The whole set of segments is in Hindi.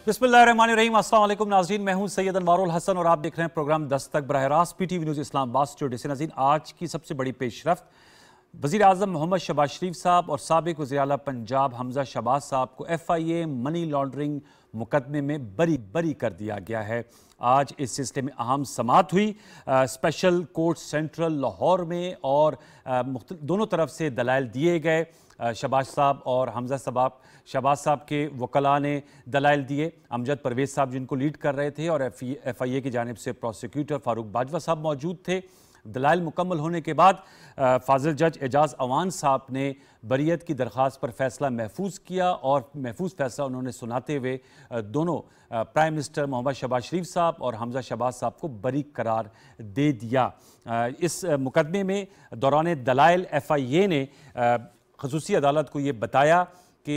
बिस्मिल्लाहिर्रहमानिर्रहीम। अस्सलाम वालेकुम नाज़रीन, मैं हूं सैयद अनवारुल हसन और आप देख रहे हैं प्रोग्राम दस्तक बरह रास्त पीटीवी न्यूज़ इस्लामाबाद स्टूडियो से। नाज़रीन, आज की सबसे बड़ी पेशरफ्त, वज़ीर आज़म मोहम्मद शहबाज शरीफ साहब और साबिक़ वज़ीर आला पंजाब हमजा शहबाज साहब को FIA मनी लॉन्ड्रिंग मुकदमे में बरी कर दिया गया है। आज इस सिलसिले में अहम समाअत हुई स्पेशल कोर्ट सेंट्रल लाहौर में और दोनों तरफ से दलाइल दिए गए। शहबाज साहब और हमजा शहबाज साहब के वकला ने दलाइल दिए। अमजद परवेज़ साहब जिनको लीड कर रहे थे और FIA की जानिब से प्रोसिक्यूटर फारूक बाजवा साहब मौजूद थे। दलाइल मुकम्मल होने के बाद फाजिल जज एजाज अवान साहब ने बरियत की दरख्वास्त पर फैसला महफूज किया और महफूज फैसला उन्होंने सुनाते हुए दोनों प्राइम मिनिस्टर मोहम्मद शहबाज शरीफ साहब और हमजा शहबाज साहब को बरी करार दे दिया। इस मुकदमे में दौरान दलाइल FIA ने ख़ुसूसी अदालत को ये बताया कि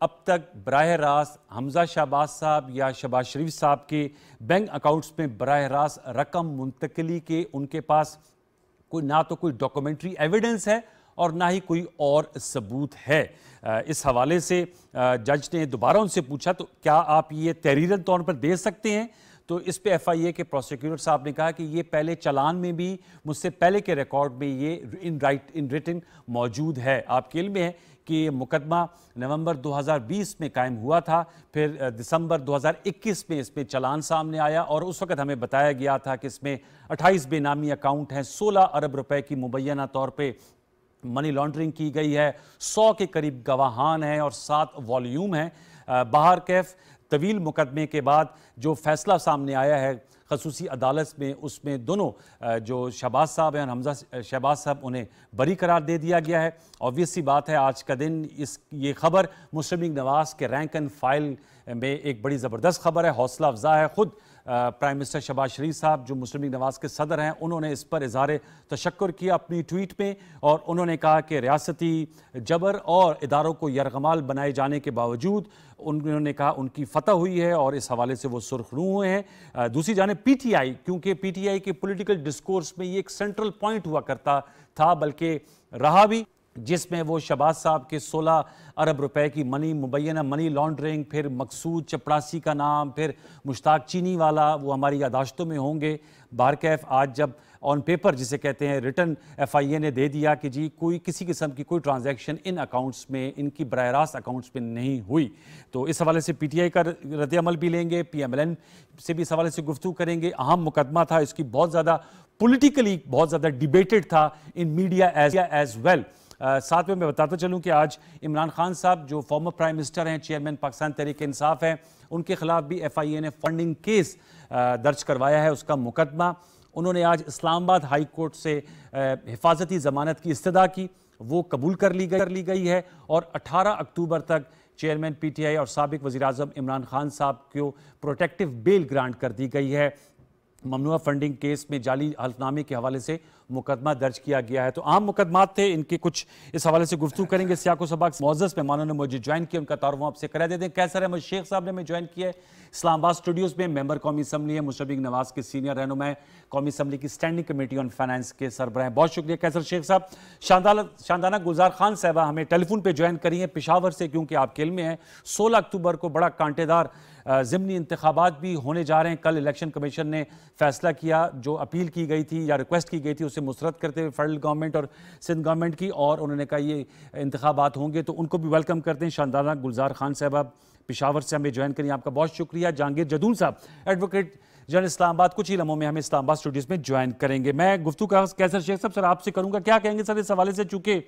अब तक बराह रास्त हमजा शहबाज साहब या शहबाज शरीफ साहब के बैंक अकाउंट्स में बराह रास्त रकम मुंतकली के उनके पास ना तो कोई डॉक्यूमेंट्री एविडेंस है और ना ही कोई और सबूत है। इस हवाले से जज ने दोबारा उनसे पूछा, तो क्या आप ये तहरीरन तौर पर दे सकते हैं? तो इस पे FIA के प्रोसिक्यूटर साहब ने कहा कि ये पहले चालान में भी मुझसे पहले के रिकॉर्ड में ये इन रिटन मौजूद है। आपके इल्म में है कि ये मुकदमा नवंबर 2020 में कायम हुआ था, फिर दिसंबर 2021 में इसमें चालान सामने आया और उस वक्त हमें बताया गया था कि इसमें 28 बेनामी अकाउंट हैं, 16 अरब रुपए की मुबैना तौर पे मनी लॉन्ड्रिंग की गई है, 100 के करीब गवाहान हैं और 7 वॉल्यूम हैं। बाहर कैफ तवील मुकदमे के बाद जो फैसला सामने आया है खसूसी अदालत में, उसमें दोनों जो शहबाज साहब हैं और हमजा शहबाज साहब, उन्हें बरी करार दे दिया गया है। ऑब्वियस सी बात है, आज का दिन ये खबर मुस्लिम लीग नवाज के रैंक एंड फाइल में एक बड़ी ज़बरदस्त खबर है, हौसला अफजा है। ख़ुद प्राइम मिनिस्टर शहबाज शरीफ साहब जो मुस्लिम लीग नवाज के सदर हैं, उन्होंने इस पर इज़हार तशक्कुर किया अपनी ट्वीट में और उन्होंने कहा कि रियासती जबर और इदारों को यरगमाल बनाए जाने के बावजूद उन्होंने कहा उनकी फतह हुई है और इस हवाले से वो सुर्खरू हुए हैं। दूसरी जानिब PTI, क्योंकि PTI के पॉलिटिकल डिस्कोर्स में ये एक सेंट्रल पॉइंट हुआ करता था, बल्कि रहा भी, जिसमें वो शहबाज साहब के 16 अरब रुपए की मुबैना मनी लॉन्ड्रिंग, फिर मकसूद चपड़ासी का नाम, फिर मुश्ताक चीनी वाला, वो हमारी यादाश्तों में होंगे। बारकैफ आज जब ऑन पेपर जिसे कहते हैं रिटर्न FIA ने दे दिया कि जी कोई किसी किस्म की कोई ट्रांजैक्शन इन अकाउंट्स में, इनकी बराह रास्त अकाउंट्स में नहीं हुई, तो इस हवाले से PTI का रद्द-ए-अमल भी लेंगे, PMLN से भी इस हवाले से गुफ्तगू करेंगे। अहम मुकदमा था, इसकी बहुत ज़्यादा पॉलिटिकली बहुत ज़्यादा डिबेटेड था इन मीडिया एज वेल। साथ में मैं बताता चलूं कि आज इमरान खान साहब जो फॉर्मर प्राइम मिनिस्टर हैं, चेयरमैन पाकिस्तान तहरीक इंसाफ हैं, उनके खिलाफ भी FIA ने फंडिंग केस दर्ज करवाया है, उसका मुकदमा। उन्होंने आज इस्लामाबाद हाई कोर्ट से हिफाजती ज़मानत की इस्तदा की, वो कबूल कर ली गई है और 18 अक्टूबर तक चेयरमैन PTI और साबिक वज़ीर आज़म इमरान खान साहब को प्रोटेक्टिव बेल ग्रांट कर दी गई है। ममनुआ फंडिंग केस में जाली हल्फनामे के हवाले से मुकदमा दर्ज किया गया है। तो आम मुकदमात थे, इनके कुछ इस हवाले से गुफ्तगू करेंगे। सियाको सबाक मोअज़्ज़ज़ मेहमानों ने मुझे ज्वाइन किया, उनका तारुफ आपसे करा देते हैं। कैसर अहमद शेख साहब ने हमें ज्वाइन किया है इस्लामाबाद स्टूडियोज़ में, मेंबर कौमी असम्बली है, मुस्लिम लीग नवाज के सीनियर रहनुमा है, कौमी असम्बली की स्टैंडिंग कमेटी ऑन फाइनेंस के सरबराह हैं। बहुत शुक्रिया कैसर शेख साहब। शानदाना गुलजार खान साहबा हमें टेलीफोन पर ज्वाइन करी हैं पेशावर से, क्योंकि आपके इल्म में है 16 अक्टूबर को बड़ा कांटेदार ज़िमनी इंतखाबात भी होने जा रहे हैं। कल इलेक्शन कमीशन ने फैसला किया, जो अपील की गई थी या रिक्वेस्ट की गई थी उसे मुस्तरद करते हुए फेडरल गवर्नमेंट और सिंध गवर्नमेंट की, और उन्होंने कहा ये इंतखाबात होंगे, तो उनको भी वेलकम करते हैं। शानदाना गुलजार खान साहब पेशावर से हमें ज्वाइन करिए, आपका बहुत शुक्रिया। जहांगीर जदून साहब एडवोकेट जनरल इस्लामाबाद कुछ ही लम्हों में हमें इस्लामाबाद स्टूडियोज़ में ज्वाइन करेंगे। मैं गुफ्तगू का कैसर शेख साहब सर आपसे करूँगा, क्या कहेंगे सर इस हवाले से, चूँकि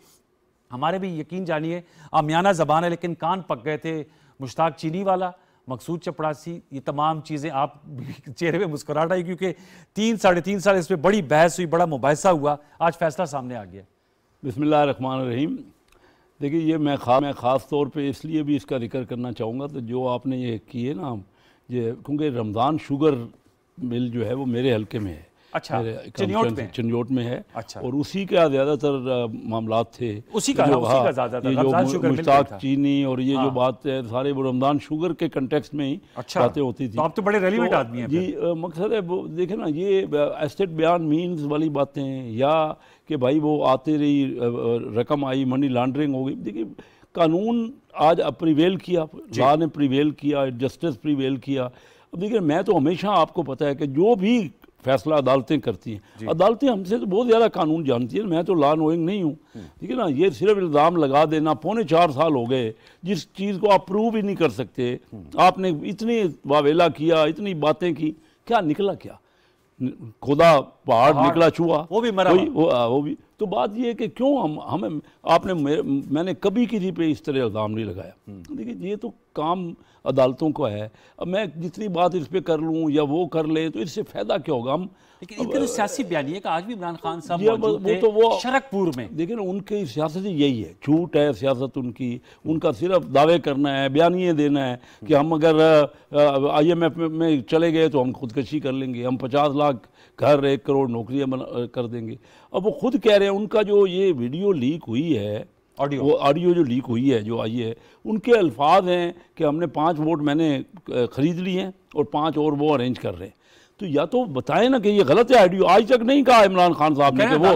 हमारे भी यकीन जानिए आमियाना ज़बान है लेकिन कान पक गए थे, मुश्ताक चीनी वाला, मकसूद चपड़ासी, ये तमाम चीज़ें आप चेहरे पे मुस्कुराहट आई, क्योंकि 3-3.5 साल इस पर बड़ी बहस हुई, बड़ा मुबाहिसा हुआ, आज फैसला सामने आ गया। बिस्मिल्लाहिर्रहमानिर्रहीम। देखिए, ये मैं ख़ास तौर पे इसलिए भी इसका जिक्र करना चाहूँगा, तो जो आपने ये किए ना, ये क्योंकि रमज़ान शुगर मिल जो है वो मेरे हल्के में है। अच्छा, चिन्योट में है। अच्छा। और उसी का ज़्यादातर मामलात थे, उसी का ज़्यादातर ये जो मुश्ताक चीनी और ये जो बात है सारे वो रमज़ान शुगर के कंटेक्स्ट में ही बातें होती थी। तो आप तो बड़े रेलिवेंट आदमी हैं। जी, मकसद है वो देखे ना, ये एस्टेट बयान मीन्स वाली बातें, या कि भाई वो आते रही रकम आई, मनी लॉन्ड्रिंग हो गई। देखिए, कानून आज प्रिवेल किया, लॉ ने प्रिवेल किया, जस्टिस प्रिवेल किया। अब देखिए, मैं तो हमेशा, आपको पता है कि जो भी फैसला अदालतें करती हैं, अदालतें हमसे तो बहुत ज़्यादा कानून जानती हैं। मैं तो लॉ नोइंग नहीं हूँ, ठीक है ना। ये सिर्फ इल्ज़ाम लगा देना, 4.25 साल हो गए जिस चीज़ को आप प्रूव ही नहीं कर सकते। आपने इतनी वावेला किया, इतनी बातें की, क्या निकला? क्या खुदा पहाड़ निकला चूहा, वो भी मरा, वो भी। तो बात ये है कि क्यों हमें आपने मैंने कभी किसी पे इस तरह इल्ज़ाम नहीं लगाया। देखिए, ये तो काम अदालतों को है। अब मैं जितनी बात इस पे कर लूँ या वो कर ले तो इससे फ़ायदा क्या होगा? हम लेकिन इनके तो सियासी बयानिए का आज भी इमरान खान साहब मौजूद थे, वो शरकपुर में। देखिए ना, उनकी सियासत यही है, झूठ है सियासत उनकी। उनका सिर्फ दावे करना है, बयानिए देना है कि हम अगर IMF में चले गए तो हम खुदकशी कर लेंगे, हम 50 लाख घर, 1 करोड़ नौकरियां कर देंगे। अब वो खुद कह रहे हैं, उनका जो ये वीडियो लीक हुई है, वो ऑडियो जो लीक हुई है, जो आई है, उनके अल्फाज हैं कि हमने 5 वोट मैंने ख़रीद लिए हैं और 5 और वो अरेंज कर रहे हैं। तो या तो बताएं ना कि ये गलत है ऑडियो। आज तक नहीं कहा इमरान खान साहब ने कि वो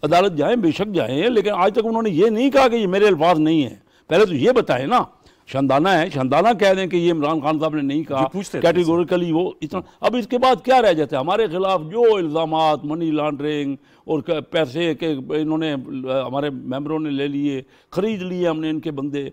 अदालत जाएं, बेशक जाएं, लेकिन आज तक उन्होंने ये नहीं कहा कि ये मेरे अल्फाज नहीं है। पहले तो ये बताएं ना। शंदाना है, शंदाना कह दें कि ये इमरान खान साहब ने नहीं कहा कैटेगोरिकली, वो इतना। अब इसके बाद क्या रह जाता है? हमारे खिलाफ जो इल्ज़ामात, मनी लॉन्ड्रिंग और पैसे के इन्होंने हमारे मेंबरों ने ले लिए, ख़रीद लिए हमने इनके बंदे।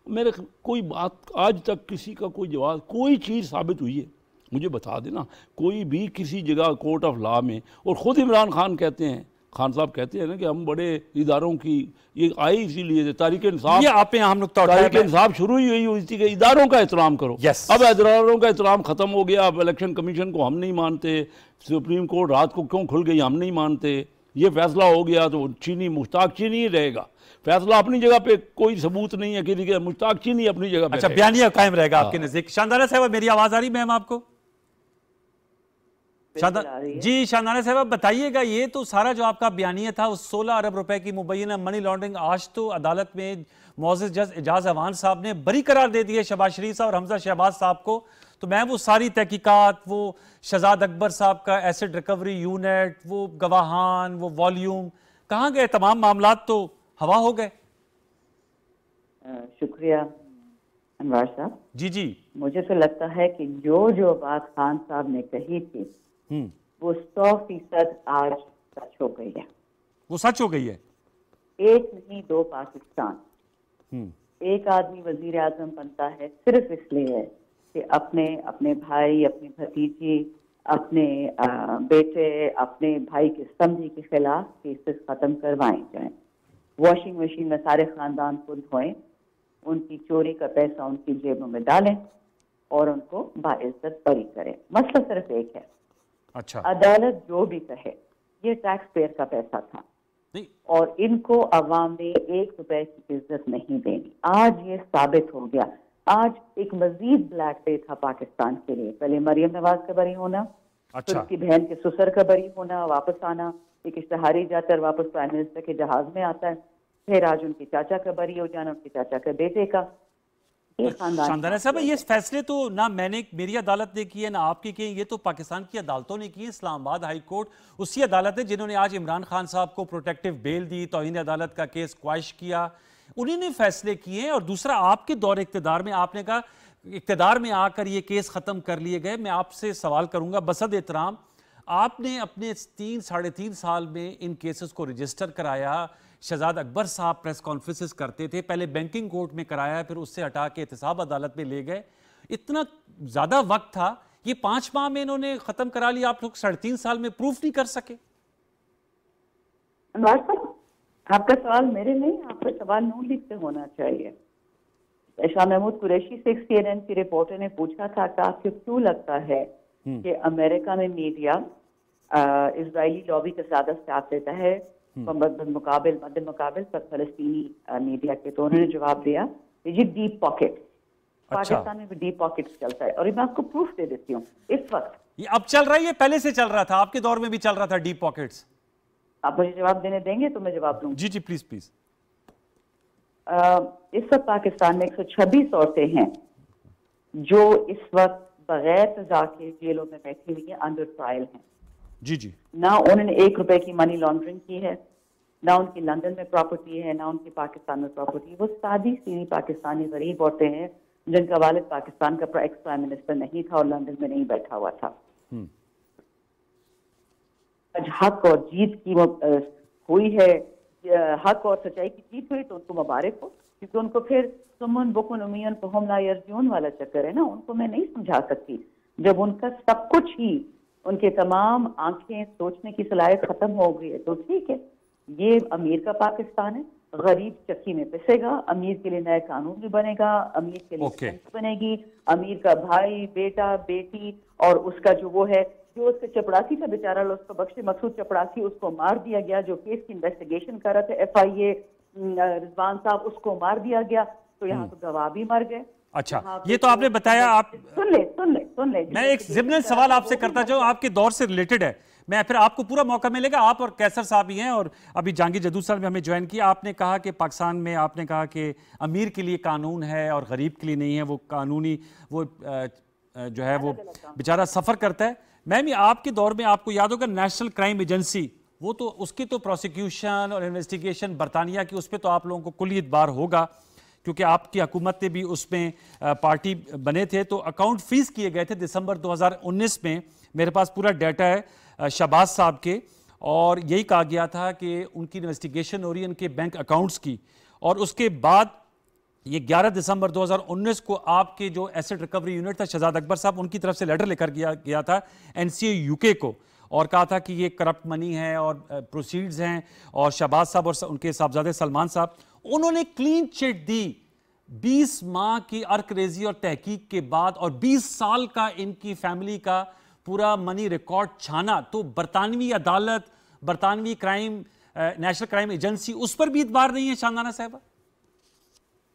मेरे कोई बात आज तक किसी का कोई जवाब, कोई चीज़ साबित हुई है? मुझे बता देना कोई भी किसी जगह कोर्ट ऑफ लॉ में। और ख़ुद इमरान खान कहते हैं, खान साहब कहते हैं ना कि हम बड़े इदारों की, ये आई इसीलिए तारीख इंसाफ, ये आप यहाँ तारीख इंसाफ शुरू ही हुई थी कि इदारों का एहतराम करो। अब इदारों का एहतराम ख़त्म हो गया। अब इलेक्शन कमीशन को हम नहीं मानते, सुप्रीम कोर्ट रात को क्यों खुल गई हम नहीं मानते। ये फैसला हो गया तो चीनी मुश्ताक चीनी ही रहेगा। फैसला अपनी जगह पे, कोई सबूत नहीं है किसी के, मुश्ताक चीनी अपनी जगह पे। अच्छा, बयानिया कायम रहेगा आपके नजदीक। शानदाना साहब, मेरी आवाज़ आ रही मैम आपको? जी शानदाना साहब, बताइएगा, ये तो सारा जो आपका बयानिया था उस 16 अरब रुपए की मुबैना मनी लॉन्ड्रिंग, आज तो अदालत में मोअज़्ज़िज़ जज एजाज अवान साहब ने बरी करार दे दी है शहबाज शरीफ साहब और हमजा शहबाज साहब को। तो मैं वो सारी तहकीकात, वो शहजाद अकबर साहब का एसिड रिकवरी यूनिट, वो गवाहान, वो वॉल्यूम, कहाँ गए? तमाम मामलात तो हवा हो गए। शुक्रिया अनवार साहब। जी जी, मुझे तो लगता है कि जो बात खान साहब ने कही थी वो 100% आज सच हो गई है। वो सच हो गई है? एक नहीं, 2 पाकिस्तान। एक आदमी वजीर आजम बनता है सिर्फ इसलिए कि अपने अपने भाई, अपनी भतीजी, अपने बेटे, अपने भाई के समझी के खिलाफ केसेस खत्म करवाए जाएं। वॉशिंग मशीन में सारे खानदान को धोएं, उनकी चोरी का पैसा उनकी जेबों में डालें और उनको बाइज्जत बरी करें। मसला सिर्फ एक है। अच्छा, अदालत जो भी कहे, ये टैक्स पेयर का पैसा था और इनको अवाम ने 1 रुपए की इज्जत नहीं देनी। आज ये साबित हो गया। आज एक मजीद ब्लैक डे था पाकिस्तान के लिए। पहले मरियम नवाज का बरी होना, अच्छा, फिर उसकी बहन के ससुर का बरी होना, वापस आना, एक इश्तहारी जाता है वापस प्राइम मिनिस्टर के जहाज में आता है, फिर आज उनके चाचा का बरी हो जाना, उनके चाचा के बेटे का। शानदार साहब, ये फैसले तो ना मैंने, मेरी अदालत ने किए, ना आपकी किए, ये तो पाकिस्तान की अदालतों ने किए। इस्लामाबाद हाई कोर्ट उसी अदालत है जिन्होंने आज इमरान खान साहब को प्रोटेक्टिव बेल दी, तौहीन अदालत का केस क्वाश किया, उन्हीं ने फैसले किए। और दूसरा, आपके दौर इक़्तिदार में आपने कहा इक़्तिदार में आकर ये केस ख़त्म कर लिए गए। मैं आपसे सवाल करूँगा बसद एहतराम, आपने अपने 3-3.5 साल में इन केसेस को रजिस्टर कराया। शहजाद अकबर साहब प्रेस कॉन्फ्रेंसेस करते थे, पहले बैंकिंग कोर्ट में कराया, फिर उससे हटा के एहतसाब अदालत में ले गए। इतना ज़्यादा वक्त था, ये 5 माह में इन्होंने ख़त्म करा लिया। आप लोग 3.5 साल में प्रूफ नहीं कर सके? आपका सवाल मेरे नहीं, आपका सवाल नून लीग से होना चाहिए। शाह महमूद कुरैशी से CNN की रिपोर्टर ने पूछा था कि आपको क्यों लगता है कि अमेरिका में मीडिया इजरायली लॉबी का ज्यादा साथ देता है मद्दे मुकाबिल फलस्तीनी मीडिया के? तो उन्होंने जवाब दिया, ये डीप पॉकेट, पाकिस्तान में भी डीप पॉकेट्स चलता है। और मैं आपको प्रूफ दे देती हूँ। इस वक्त ये अब चल रहा है, ये पहले से चल रहा था, आपके दौर में भी चल रहा था डीप पॉकेट्स। आप मुझे जवाब देने देंगे तो मैं जवाब दूंगी। जी जी, प्लीज प्लीज। इस वक्त पाकिस्तान में 126 औरतें हैं जो इस वक्त बगैर सजा के जेलों में बैठी हुई है, अंडर ट्रायल हैं। जी जी। ना उन्होंने 1 रुपए की मनी लॉन्ड्रिंग की है, ना उनकी लंदन में प्रॉपर्टी है, ना उनकी पाकिस्तान में प्रॉपर्टी। वो सादी सीधी पाकिस्तानी गरीब औरतें हैं जिनका वालिद पाकिस्तान का एक्स प्राइम मिनिस्टर नहीं था और लंदन में नहीं बैठा हुआ था। आज हक और जीत की हुई है, हक और सच्चाई की जीत हुई तो उनको मुबारक हो, क्योंकि उनको फिर सुमन बुकुन उमियन फहुम ला यरजून वाला चक्कर है ना, उनको मैं नहीं समझा सकती। जब उनका सब कुछ ही, उनके तमाम आंखें सोचने की सलाहियत खत्म हो गई है तो ठीक है, ये अमीर का पाकिस्तान है, गरीब चक्की में पिसेगा, अमीर के लिए नया कानून भी बनेगा, अमीर के लिए बनेगी, अमीर का भाई, बेटा, बेटी और उसका जो वो है, जो उसके चपड़ासी था बेचारा, उसको बख्शे मकसूद चपड़ासी, उसको मार दिया गया, जो केस की इन्वेस्टिगेशन कर रहे थे FIA रिजवान साहब, उसको मार दिया गया। तो यहाँ तो गवाह भी मर गए। अच्छा, ये तो आपने बताया। आप सुन ले। मैं एक जिम्नल सवाल आपसे करता चाहूँ, आपके दौर से रिलेटेड है, मैं फिर आपको पूरा मौका मिलेगा। आप और कैसर साहब ही हैं और अभी जहांगीर जदूद साहब ने हमें ज्वाइन किया। आपने कहा कि पाकिस्तान में, आपने कहा कि अमीर के लिए कानून है और गरीब के लिए नहीं है, वो कानूनी वो जो है वो बेचारा सफ़र करता है। मैम, ये आपके दौर में आपको याद होगा नेशनल क्राइम एजेंसी, वो तो उसकी तो प्रोसिक्यूशन और इन्वेस्टिगेशन बरतानिया की, उस पर तो आप लोगों को कुल इतबार होगा क्योंकि आपकी हुकूमत ने भी उसमें पार्टी बने थे। तो अकाउंट फ्रीज किए गए थे दिसंबर 2019 में, मेरे पास पूरा डाटा है शहबाज साहब के, और यही कहा गया था कि उनकी इन्वेस्टिगेशन हो रही है उनके बैंक अकाउंट्स की। और उसके बाद ये 11 दिसंबर 2019 को आपके जो एसेट रिकवरी यूनिट था, शहजाद अकबर साहब, उनकी तरफ से लेटर लेकर गया था NCA UK को, और कहा था कि ये करप्ट मनी है और प्रोसीड्स हैं। और शहबाज साहब और उनके साहबजादे सलमान साहब, उन्होंने क्लीन चिट दी 20 माह की अर्करेजी और तहकीक के बाद, और 20 साल का इनकी फैमिली का पूरा मनी रिकॉर्ड छाना। तो बरतानवी अदालत, बरतानवी क्राइम नेशनल क्राइम एजेंसी, उस पर भी इतबार नहीं है शानदाना साहबा?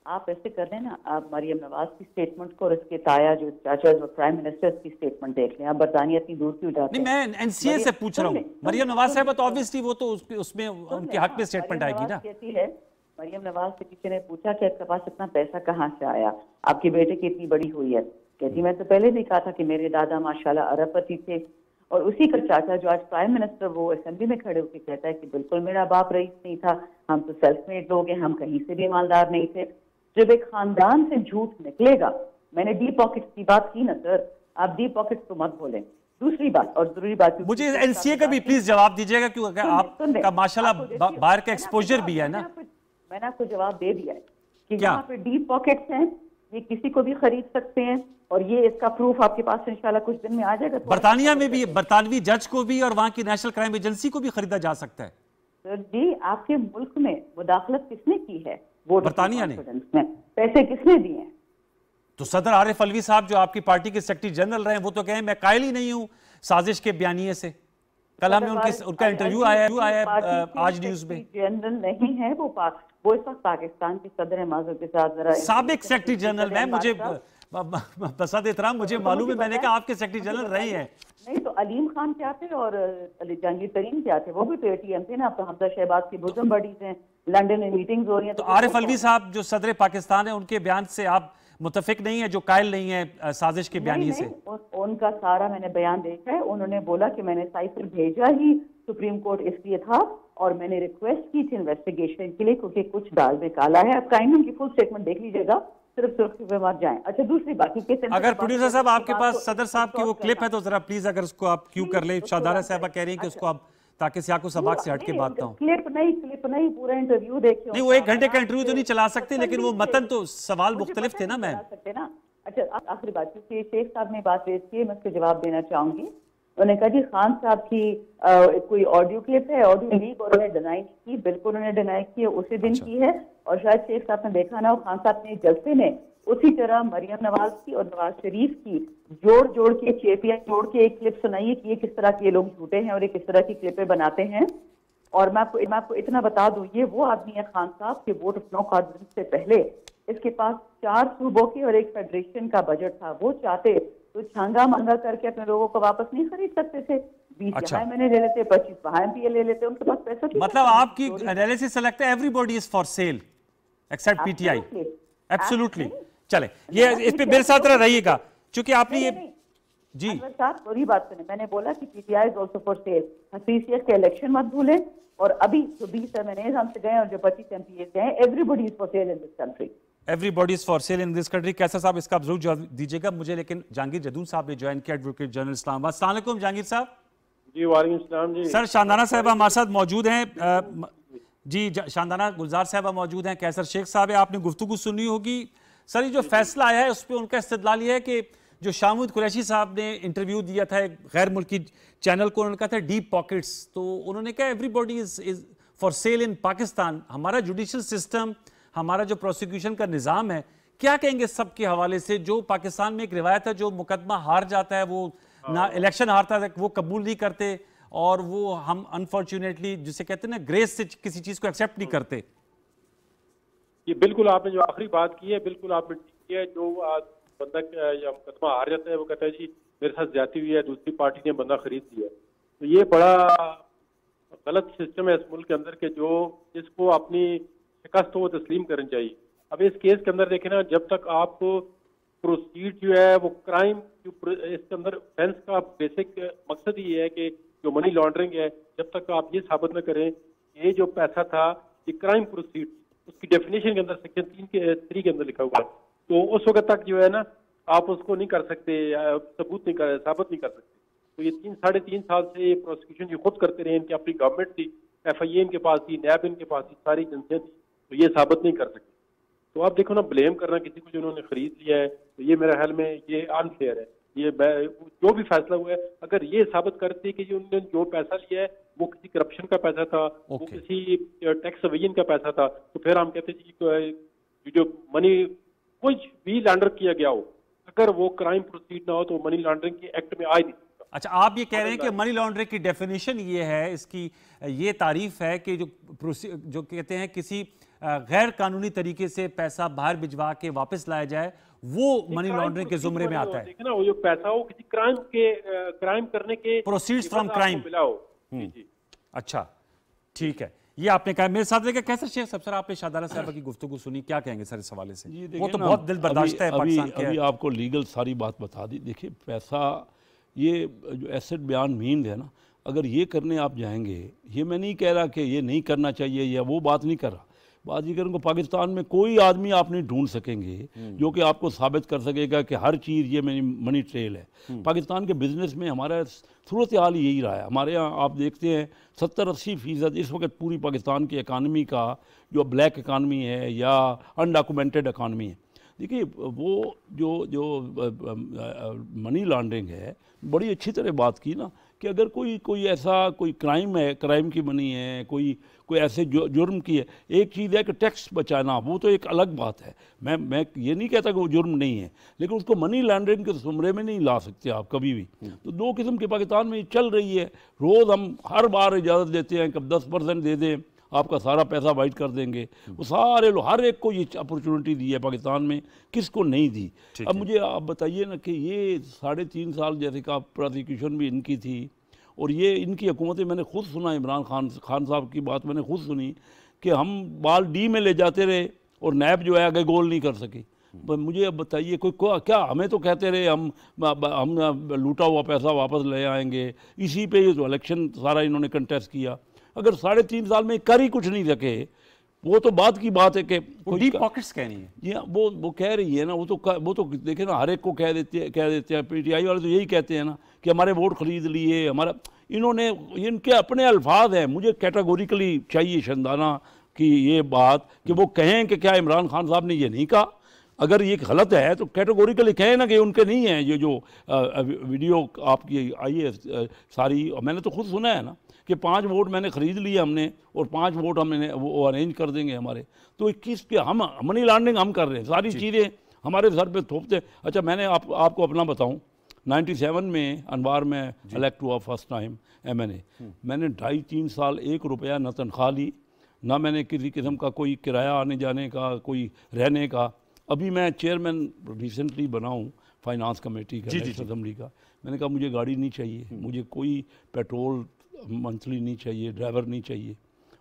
आप ऐसे कर लें ना, आप मरियम नवाज की स्टेटमेंट को और इसके ताया जो चाचा जो प्राइम मिनिस्टर की स्टेटमेंट देख लें। आप बरतानिया इतनी दूर क्यों जाते हैं? नहीं, मैं NCA से पूछ रहा हूँ। मरियम नवाज साहब तो ऑब्वियसली वो तो उसमें उनके हक में स्टेटमेंट आएगी ना। कहती है, मरियम नवाज से किसी ने पूछा कि आपके पास इतना पैसा कहाँ से आया, आपके बेटे की इतनी बड़ी हुई है? कहती मैं तो पहले भी कहा था कि मेरे दादा माशाल्लाह अरबपति थे। और उसी का चाचा जो आज प्राइम मिनिस्टर, वो असेंबली में खड़े होकर कहता है कि बिल्कुल मेरा बाप रईस नहीं था, हम तो सेल्फ मेड लोग हैं, हम कहीं से भी ईमानदार नहीं थे। जब एक खानदान से झूठ निकलेगा, मैंने डीप पॉकेट्स की बात की ना सर, आप डीप पॉकेट्स तो मत बोलें। दूसरी बात और जरूरी बात, मुझे NCA का भी प्लीज जवाब दीजिएगा, क्योंकि आपका माशाल्लाह बाहर का एक्सपोजर भी है ना। मैंने आपको जवाब दे दिया है कि यहाँ पे डीप पॉकेट्स हैं, ये किसी को भी खरीद सकते हैं, और ये इसका प्रूफ आपके पास इंशाल्लाह कुछ दिन में आ जाएगा। बरतानिया में भी बरतानवी जज को भी और वहां की नेशनल क्राइम एजेंसी को भी खरीदा जा सकता है। सर जी, आपके मुल्क में मुदाखलत किसने की है? वोट बरतानिया ने। पैसे किसने दिए हैं? तो सदर आरिफ अलवी साहब जो आपकी पार्टी के सेक्रेटरी जनरल रहे हैं, वो तो कहें मैं कायल ही नहीं हूं साजिश के बयानिए से। कल हमें उनका इंटरव्यू आया आज न्यूज में। जनरल नहीं है वो इस वक्त पाकिस्तान के सदर माज़ूर के साथ जरा साबिक सेक्रेटरी जनरल में, मुझे बसद एहतराम, मुझे मालूम है, मैंने कहा आपके सेक्रेटरी जनरल रहे हैं। नहीं तो अलीम खान क्या थे और जहांगीर तरीन क्या थे, वो भी तो ATM थे ना। अब तो हमजा शहबाज की बुजुर्ग बडीज हैं, लंदन में मीटिंग्स हो रही हैं। तो आरिफ अलवी साहब जो सदर पाकिस्तान है, उनके बयान से आप मुतफिक नहीं है, जो कायल नहीं है साजिश के बयानी से? उनका सारा मैंने बयान देखा है। उन्होंने बोला कि मैंने साइफर भेजा ही सुप्रीम कोर्ट इसलिए था, और मैंने रिक्वेस्ट की थी इन्वेस्टिगेशन के लिए, क्योंकि कुछ दाल में काला है। आप काइंड उनकी फुल स्टेटमेंट देख लीजिएगा, सिर्फ सुर्खी पे मत जाएं। अच्छा, दूसरी बात, अगर प्रोड्यूसर साहब आपके पास सदर साहब की वो क्लिप है तो जरा प्लीज अगर उसको आप क्यों कर ले। शादारा साहबा कह रही हैं कि उसको आप, ताकि सियाको सबाक से हट के बात ना हो। क्लिप नहीं, पूरा इंटरव्यू देखिए। नहीं, वो 1 घंटे का इंटरव्यू तो नहीं चला सकते, लेकिन वो मतन तो सवाल मुख्तलिफ थे ना मैम। अच्छा, आखिरी बात, क्योंकि शेख साहब ने बात रेज की है, मैं उसके जवाब देना चाहूंगी। उन्होंने कहा जी खान साहब की कोई ऑडियो क्लिप है, ऑडियो लीक, और उन्हें डिनाई की। बिल्कुल उन्हें डिनाई की है, उसी दिन की है। और शायद शेख साहब ने देखा ना हो, खान साहब ने जलसे में उसी तरह मरियम नवाज की और नवाज शरीफ की जोड़ के चेपियां जोड़ के एक क्लिप सुनाइए कि ये किस तरह के लोग झूठे हैं और ये किस तरह की क्लिपें बनाते हैं। और मैं आपको इतना बता दूं, ये वो आदमी है खान साहब के वोट ऑफ नो कॉन्फिडेंस से पहले इसके पास 4 सूबों की और एक फेडरेशन का बजट था। वो चाहते तो छांगा मांगा करके अपने लोगों को वापस नहीं खरीद सकते थे। 20 यहाँ मैंने ले लेते, 25 वहां भी ले लेते, उनके पास पैसा। मतलब आपकी एनालिसिस से लगता है everybody is for sale except PTI। Absolutely. चले, ये इस पे मेरे साथ रहिएगा, क्योंकि आपने ये जी अनवर साहब पूरी बात सुने, मैंने बोला कि PTI is also for sale. हफीजियत के इलेक्शन मत भूलें, और अभी जो 20 एमएनएज हमसे गए और जो 25 एमपीए गए, everybody is for sale in this country. Everybody is for sale in this country. Qaiser साहब इसका जरूर जवाब दीजिएगा मुझे। लेकिन जहांगीर जदून साहब ने ज्वाइन किया, एडवोकेट जनरल इस्लामाबाद। अस्सलाम वालेकुम जहांगीर साहब। जी वालेकुम सलाम जी। सर शानदाना साहब हमारे साथ मौजूद हैं। जी शानदाना गुलजार साहब मौजूद हैं, कैसर शेख साहब है, आपने गुफ्तगू सुनी होगी। सर ये जो फैसला आया है उस पर उनका इस्तदलाल ये है कि जो शाहमूद कुरैशी साहब ने इंटरव्यू दिया था एक गैर मुल्की चैनल को, उन्होंने कहा था डीप पॉकेट्स, तो उन्होंने कहा एवरीबॉडी इज फॉर सेल इन पाकिस्तान। हमारा जुडिशल सिस्टम, हमारा जो प्रोसिक्यूशन का निज़ाम है, क्या कहेंगे सब के हवाले से? जो पाकिस्तान में एक रिवायत है, जो मुकदमा हार जाता है वो ना इलेक्शन हारता है वो कबूल नहीं करते, और वो हम अनफॉर्चुनेटली जिसे कहते हैं ना ग्रेस से किसी चीज को एक्सेप्ट नहीं करते। ये बिल्कुल आपने जो आखिरी बात की है बिल्कुल आपने ठीक किया है। जो बंदा या मुकदमा हार जाता है वो कहता है जी मेरे साथ ज्यादती हुई है, दूसरी पार्टी ने बंदा खरीद लिया। तो ये बड़ा गलत सिस्टम है इस मुल्क के अंदर के, जो जिसको अपनी शिकस्त वो तस्लीम करनी चाहिए। अब इस केस के अंदर देखें ना, जब तक आप प्रोसीड जो है वो क्राइम, इसके अंदर ऑफेंस का बेसिक मकसद ही है कि जो मनी लॉन्ड्रिंग है, जब तक आप ये साबित न करें ये जो पैसा था ये क्राइम प्रोसीड, उसकी डेफिनेशन के अंदर सेक्शन 3 के अंदर लिखा हुआ है, तो उस वक्त तक जो है ना आप उसको नहीं कर सकते, साबित नहीं कर सकते। तो ये 3-3.5 साल से ये प्रोसिक्यूशन ये खुद करते रहे, इनकी अपनी गवर्नमेंट थी, FIA इनके पास थी, नैब इनके पास थी, सारी एजेंसियां थी, तो ये साबित नहीं कर सकते। तो आप देखो ना, ब्लेम करना किसी को जो उन्होंने खरीद लिया है, तो ये मेरे ख्याल में ये अनफेयर है। ये जो भी फैसला हुआ है, अगर ये साबित करते कि उन्होंने जो पैसा लिया है वो किसी करप्शन का पैसा था, वो किसी टैक्स एवेजन का पैसा था, तो फिर हम कहते हैं जो मनी कुछ भी लॉन्डर किया गया हो, अगर वो क्राइम प्रोसीड ना हो तो मनी लॉन्ड्रिंग के एक्ट में आ ही नहीं। अच्छा, आप ये कह रहे हैं कि मनी लॉन्ड्रिंग की डेफिनेशन ये है, इसकी ये तारीफ है कि जो कहते हैं किसी गैर कानूनी तरीके से पैसा बाहर भिजवा के वापस लाया जाए, वो मनी लॉन्ड्रिंग के जुमरे में आता है। देखना वो जो पैसा हो किसी क्राइम करने के प्रोसीड्स फ्रॉम क्राइम मिला हो। जी। अच्छा ठीक है, ये आपने कहा। मेरे साथ देखिए कैसर शेख साहब, सर आपने शाहदारा साहब की गुफ्तगू सुनी, क्या कहेंगे सर इस हवाले से? वो तो बहुत दिल बर्दाश्त है पाकिस्तान के। अभी आपको लीगल सारी बात बता दी। देखिए पैसा, ये जो एसेट बयान मीन है ना, अगर ये करने आप जाएंगे, ये मैं नहीं कह रहा कि ये नहीं करना चाहिए या वो बात नहीं कर रहा, बात ये करूँगा पाकिस्तान में कोई आदमी आप नहीं ढूंढ सकेंगे जो कि आपको साबित कर सकेगा कि हर चीज़ ये मनी ट्रेल है। पाकिस्तान के बिजनेस में हमारा सूरत हाल यही रहा है। हमारे यहाँ आप देखते हैं 70-80% इस वक्त पूरी पाकिस्तान की इकानमी का जो ब्लैक इकानमी है या अनडॉक्यूमेंटेड इकानमी है। देखिए वो जो मनी लॉन्ड्रिंग है, बड़ी अच्छी तरह बात की ना कि अगर कोई ऐसा कोई क्राइम है, क्राइम की मनी है, कोई ऐसे जुर्म की है, एक चीज़ है कि टैक्स बचाना, वो तो एक अलग बात है। मैं ये नहीं कहता कि वो जुर्म नहीं है, लेकिन उसको मनी लॉन्ड्रिंग के जुमरे में नहीं ला सकते आप कभी भी। तो दो किस्म के पाकिस्तान में चल रही है। रोज़ हम हर बार इजाज़त देते हैं कि 10% दे दें, आपका सारा पैसा वाइट कर देंगे। वो सारे लोग, हर एक को ये अपॉर्चुनिटी दी है पाकिस्तान में, किसको नहीं दी। अब मुझे आप बताइए ना कि ये 3.5 साल जैसे का प्रोसिक्यूशन भी इनकी थी, और ये इनकी हुकूमतें, मैंने खुद सुना इमरान खान साहब की बात मैंने खुद सुनी कि हम बाल डी में ले जाते रहे और नैब जो है आगे गोल नहीं कर सकी। मुझे अब बताइए क्या हमें तो कहते रहे हम लूटा हुआ पैसा वापस ले आएंगे, इसी पे ये जो इलेक्शन सारा इन्होंने कंटेस्ट किया। अगर 3.5 साल में कर ही कुछ नहीं सके, वो तो बात की बात है कि डीप पॉकेट्स कहनी है। ये वो कह रही है ना, वो तो देखे ना, हर एक को कह देते हैं। PTI वाले तो यही कहते हैं ना कि हमारे वोट खरीद लिए, हमारा, इन्होंने इनके अपने अल्फाज हैं। मुझे कैटेगोरिकली चाहिए शानदाना की ये बात कि वो कहें कि क्या इमरान खान साहब ने ये नहीं कहा। अगर ये गलत है तो कैटेगोरिकली कहें ना कि उनके नहीं है। ये जो वीडियो आपकी आई है सारी, मैंने तो खुद सुना है ना कि 5 वोट मैंने ख़रीद लिए हमने, और 5 वोट हमने वो अरेंज कर देंगे हमारे। तो किसके हम मनी लॉन्ड्रिंग हम कर रहे हैं, सारी चीज़ें हमारे सर पे थोपते। अच्छा मैंने आपको अपना बताऊं, 97 में अनवार में इलेक्ट हुआ फर्स्ट टाइम MNA। मैंने 2.5-3 साल 1 रुपया न तनख्वाह ली, ना मैंने किसी किस्म का कोई किराया आने जाने का, कोई रहने का। अभी मैं चेयरमैन रिसेंटली बना हूँ फाइनेंस कमेटी का, असेंबली का। मैंने कहा मुझे गाड़ी नहीं चाहिए, मुझे कोई पेट्रोल मंथली नहीं चाहिए, ड्राइवर नहीं चाहिए।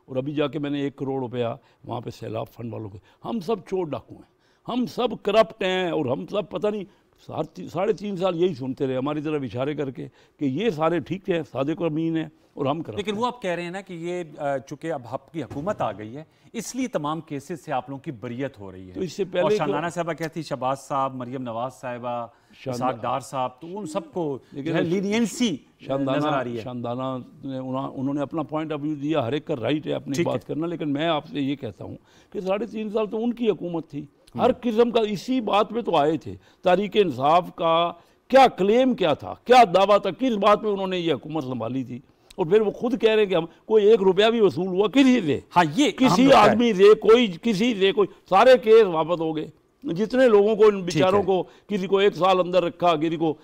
और अभी जाके मैंने 1 करोड़ रुपया वहाँ पे सैलाब फंड वालों को, हम सब चोर डाकू हैं, हम सब करप्ट हैं, और हम सब पता नहीं 3.5 साल यही सुनते रहे हमारी तरफ इशारे करके कि ये सारे ठीक है, सादिक और अमीन है और हम कर। लेकिन वो आप कह रहे हैं ना कि ये चूंकि अब आपकी हुकूमत आ गई है इसलिए तमाम केसेस से आप लोगों की बरियत हो रही है। तो इससे पहले और शानदाना साहबा कहती, शहबाज साहब, मरियम नवाज साहिबा, इसाक डार साहब, तो उन सबको लीनियंसी नजर आ रही है। शानदाना ने उन्होंने अपना पॉइंट ऑफ व्यू दिया, हर एक का राइट है अपनी बात करना, लेकिन मैं आपसे ये कहता हूँ कि 3.5 साल तो उनकी हुकूमत थी, हर किस्म का इसी बात पे तो आए थे। तहरीक इंसाफ का क्या क्लेम क्या था, क्या दावा था, किस बात पे उन्होंने ये हुकूमत संभाली थी, और फिर वो खुद कह रहे हैं कि हम कोई 1 रुपया भी वसूल हुआ किसी से, हाँ ये किसी आदमी से, कोई किसी से, कोई सारे केस वापस हो गए। जितने लोगों को, इन बेचारों को, किसी को 1 साल अंदर रखा, किसी को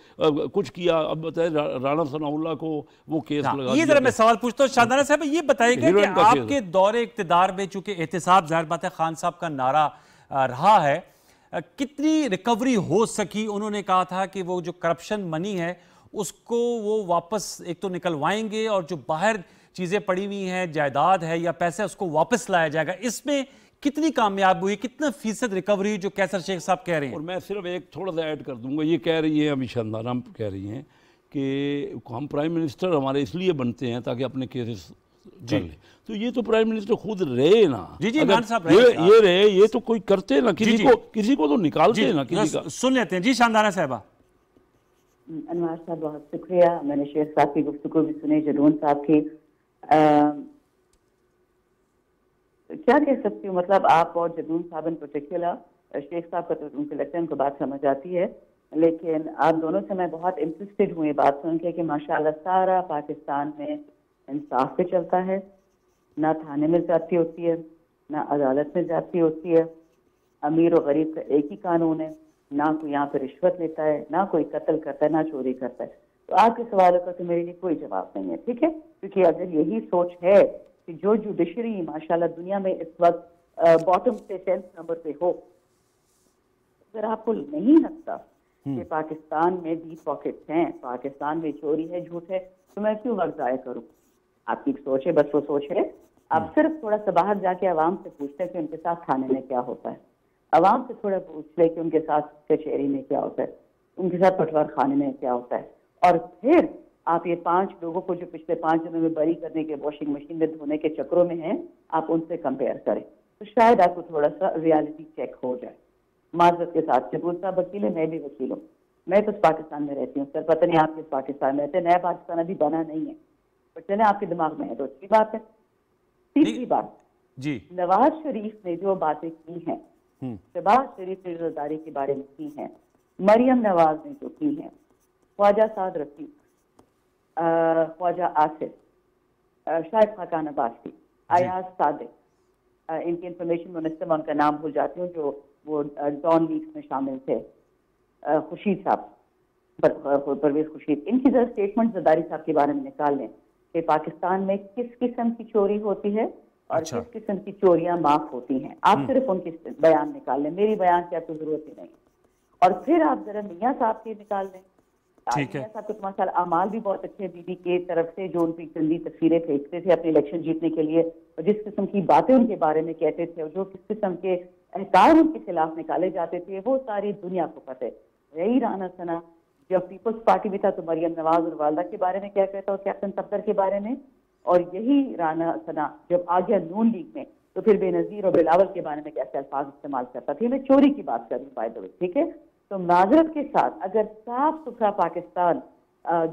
कुछ किया। अब बताए राणा सनाउल्लाह को वो केस लगा। ये जरा मैं सवाल पूछता हूँ शानदाना साहब, ये बताइएगा कि आपके दौरे इक़्तिदार में चूंकि एहतिसाब, ज़ाहिर बात है खान साहब का नारा रहा है, कितनी रिकवरी हो सकी? उन्होंने कहा था कि वो जो करप्शन मनी है उसको वो वापस एक तो निकलवाएंगे और जो बाहर चीज़ें पड़ी हुई हैं, जायदाद है या पैसे, उसको वापस लाया जाएगा। इसमें कितनी कामयाब हुई, कितना फीसद रिकवरी जो कैसर शेख साहब कह रहे हैं? और मैं सिर्फ एक थोड़ा सा ऐड कर दूंगा, ये कह रही है अभी शानदाना कह रही हैं कि हम प्राइम मिनिस्टर हमारे इसलिए बनते हैं ताकि अपने केसेस कर ले। तो ये तो प्राइम मिनिस्टर खुद रहे ना। जी जी, खान साहब ये रहे, ये तो कोई करते ना, किसी को तो निकालते ना किसी का। सुन लेते हैं जी शानदाना साहबा। अनवार साहब बहुत शुक्रिया, मैंने शेख साहब की गुफ्तगू भी सुनी, जदून साहब की। क्या कह सकती हूँ, मतलब आप और जदून साहब इन पर्टिकुलर, शेख साहब का तो उनको लगता है उनको बात समझ आती है, लेकिन आप दोनों से मैं बहुत इंटरेस्टेड हुई बात सुन के कि माशाल्लाह सारा पाकिस्तान में इंसाफ पे चलता है, ना थाने में जाती होती है, ना अदालत में जाती होती है, अमीर और गरीब का एक ही कानून है, ना कोई यहाँ पे रिश्वत लेता है, ना कोई कत्ल करता है, ना चोरी करता है। तो आपके सवालों का तो मेरे लिए कोई जवाब नहीं है, ठीक है, क्योंकि अगर यही सोच है कि जो जुडिशरी माशाल्लाह दुनिया में इस वक्त बॉटम से 10th नंबर पे हो, अगर आपको नहीं लगता कि पाकिस्तान में डीप पॉकेट्स हैं, पाकिस्तान में चोरी है, झूठ है, तो मैं क्यों वक्त जाया करूँ? आपकी सोच है, बस वो सोच है। आप सिर्फ थोड़ा सा बाहर जाके आवाम से पूछते हैं कि उनके साथ थाने में क्या होता है, आवाम से थोड़ा पूछ ले कि उनके साथ कचहरी में क्या होता है, उनके साथ पटवार खाने में क्या होता है, और फिर आप ये 5 लोगों को जो पिछले 5 दिनों में बरी करने के, वॉशिंग मशीन में धोने के चक्रों में हैं, आप उनसे कंपेयर करें तो शायद आपको थोड़ा सा रियलिटी चेक हो जाए। माजरत के साथ, जबूर साहब वकील है, मैं भी वकील हूँ, मैं तो पाकिस्तान में रहती हूँ सर, पता नहीं आप किस पाकिस्तान में रहते हैं, नया पाकिस्तान अभी बना नहीं है, पर चले आपके दिमाग में है तो अच्छी बात है। तीसरी बात जी, नवाज शरीफ ने जो बातें की हैं, शहबाज शरीफ ने गिरफ्तारी के बारे में की हैं, मरियम नवाज ने जो की हैं, ख्वाजा साद रफीक, ख्वाजा आसिफ, शायद खाकान अब्बासी, अयाज सादिक, इनकी इंफॉर्मेशन मिनिस्टर, मैं उनका नाम भूल जाती हूँ, जो वो डॉन लीक्स में शामिल थे, खुशीद साहब, परवेज खुशीद, इनकी जरा स्टेटमेंट जरदारी साहब के बारे में निकाल लें कि पाकिस्तान में किस किस्म की चोरी होती है और किस किस्म की चोरियां माफ होती हैं। आप सिर्फ उनकी बयान निकाल लें, मेरी बयान की आपको जरूरत ही नहीं। और फिर आप जरा मियाँ साहब के निकाल लें, मियाँ साहब के माशाल्लाह अमाल भी बहुत अच्छे, बीबी के तरफ से जो उनकी गंदी तस्वीरें फेंकते थे अपने इलेक्शन जीतने के लिए, और जिस किस्म की बातें उनके बारे में कहते थे और जो किस किस्म के अहकार उनके खिलाफ निकाले जाते थे, वो सारी दुनिया को पता है। यही राना सना जब पीपल्स पार्टी में था तो मरियम नवाज और वालदा के बारे में क्या कहता, और कैप्टन सफदर के बारे में, और यही राना सना जब आ गया नून लीग में तो फिर बेनजीर और बिलावल के बारे में कैसे अल्फाज इस्तेमाल करता था। मैं चोरी की बात कर रही हूँ बाय द वे, ठीक है। तो माजरत के साथ अगर साफ सुथरा पाकिस्तान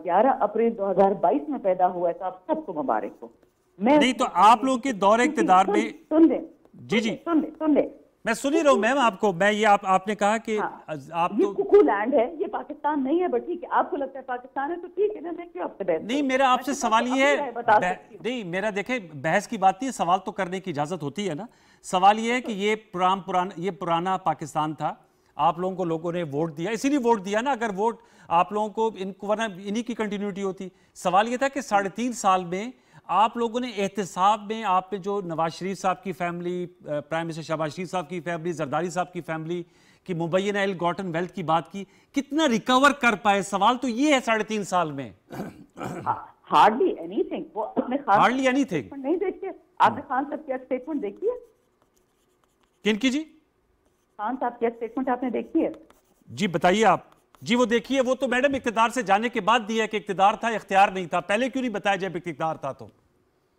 11 अप्रैल 2022 में पैदा हुआ है तो आप सबको मुबारक हो। मैं नहीं तो आप लोग के दौरे इक़्तिदार में सुन ले, जी जी सुन ले, मैं सुन ही रहा हूँ मैम आपको। मैं ये आपने कहा कि आप ये कुकू लैंड है, ये पाकिस्तान नहीं है, बट ठीक है, आपको लगता है पाकिस्तान है तो ठीक है ना, मैं क्यों आपसे बहस? नहीं, मेरा आपसे सवाल ये है, नहीं मेरा देखे बहस की बात नहीं, सवाल तो करने की इजाजत होती है ना। सवाल ये है कि ये पुराना पाकिस्तान था, आप लोगों को लोगों ने वोट दिया, इसीलिए वोट दिया ना। अगर वोट आप लोगों को इनको, वरना इन्हीं की कंटिन्यूटी होती। सवाल ये था कि 3.5 साल में आप लोगों ने एहतिसाब में, आप पे जो नवाज शरीफ साहब की फैमिली, प्राइम मिनिस्टर शहबाज शरीफ साहब की फैमिली, जरदारी साहब की फैमिली की मुबैना इल गॉटन वेल्थ की बात की, कितना रिकवर कर पाए? सवाल तो ये है 3.5 साल में। Hardly anything. वो अपने हार्डली एनीथिंग नहीं देखिए, आपने खान साहब की स्टेटमेंट देखी है? किनकी जी? खान साहब की स्टेटमेंट आपने देखी है? जी बताइए आप। जी वो देखिए, वो तो मैडम इख्तियार से जाने के बाद दिया कि इख्तियार था, इख्तियार नहीं था। पहले क्यों नहीं बताया जब इख्तियार था? तो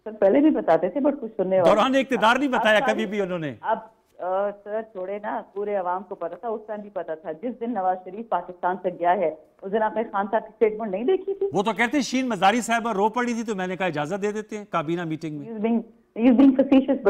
सर पहले भी बताते थे, बट कुछ सुनने वाले दौरान इख्तियार नहीं बताया कभी भी उन्होंने। अब सर छोड़े ना, पूरे अवाम को पता था, उस टाइम भी पता था। जिस दिन नवाज शरीफ पाकिस्तान से गया है उस दिन आपने खान साहब की स्टेटमेंट नहीं देखी थी? वो तो कहते हैं शीन मजारी साहब रो पड़ी थी, तो मैंने कहा इजाजत दे देते हैं काबीना मीटिंग में।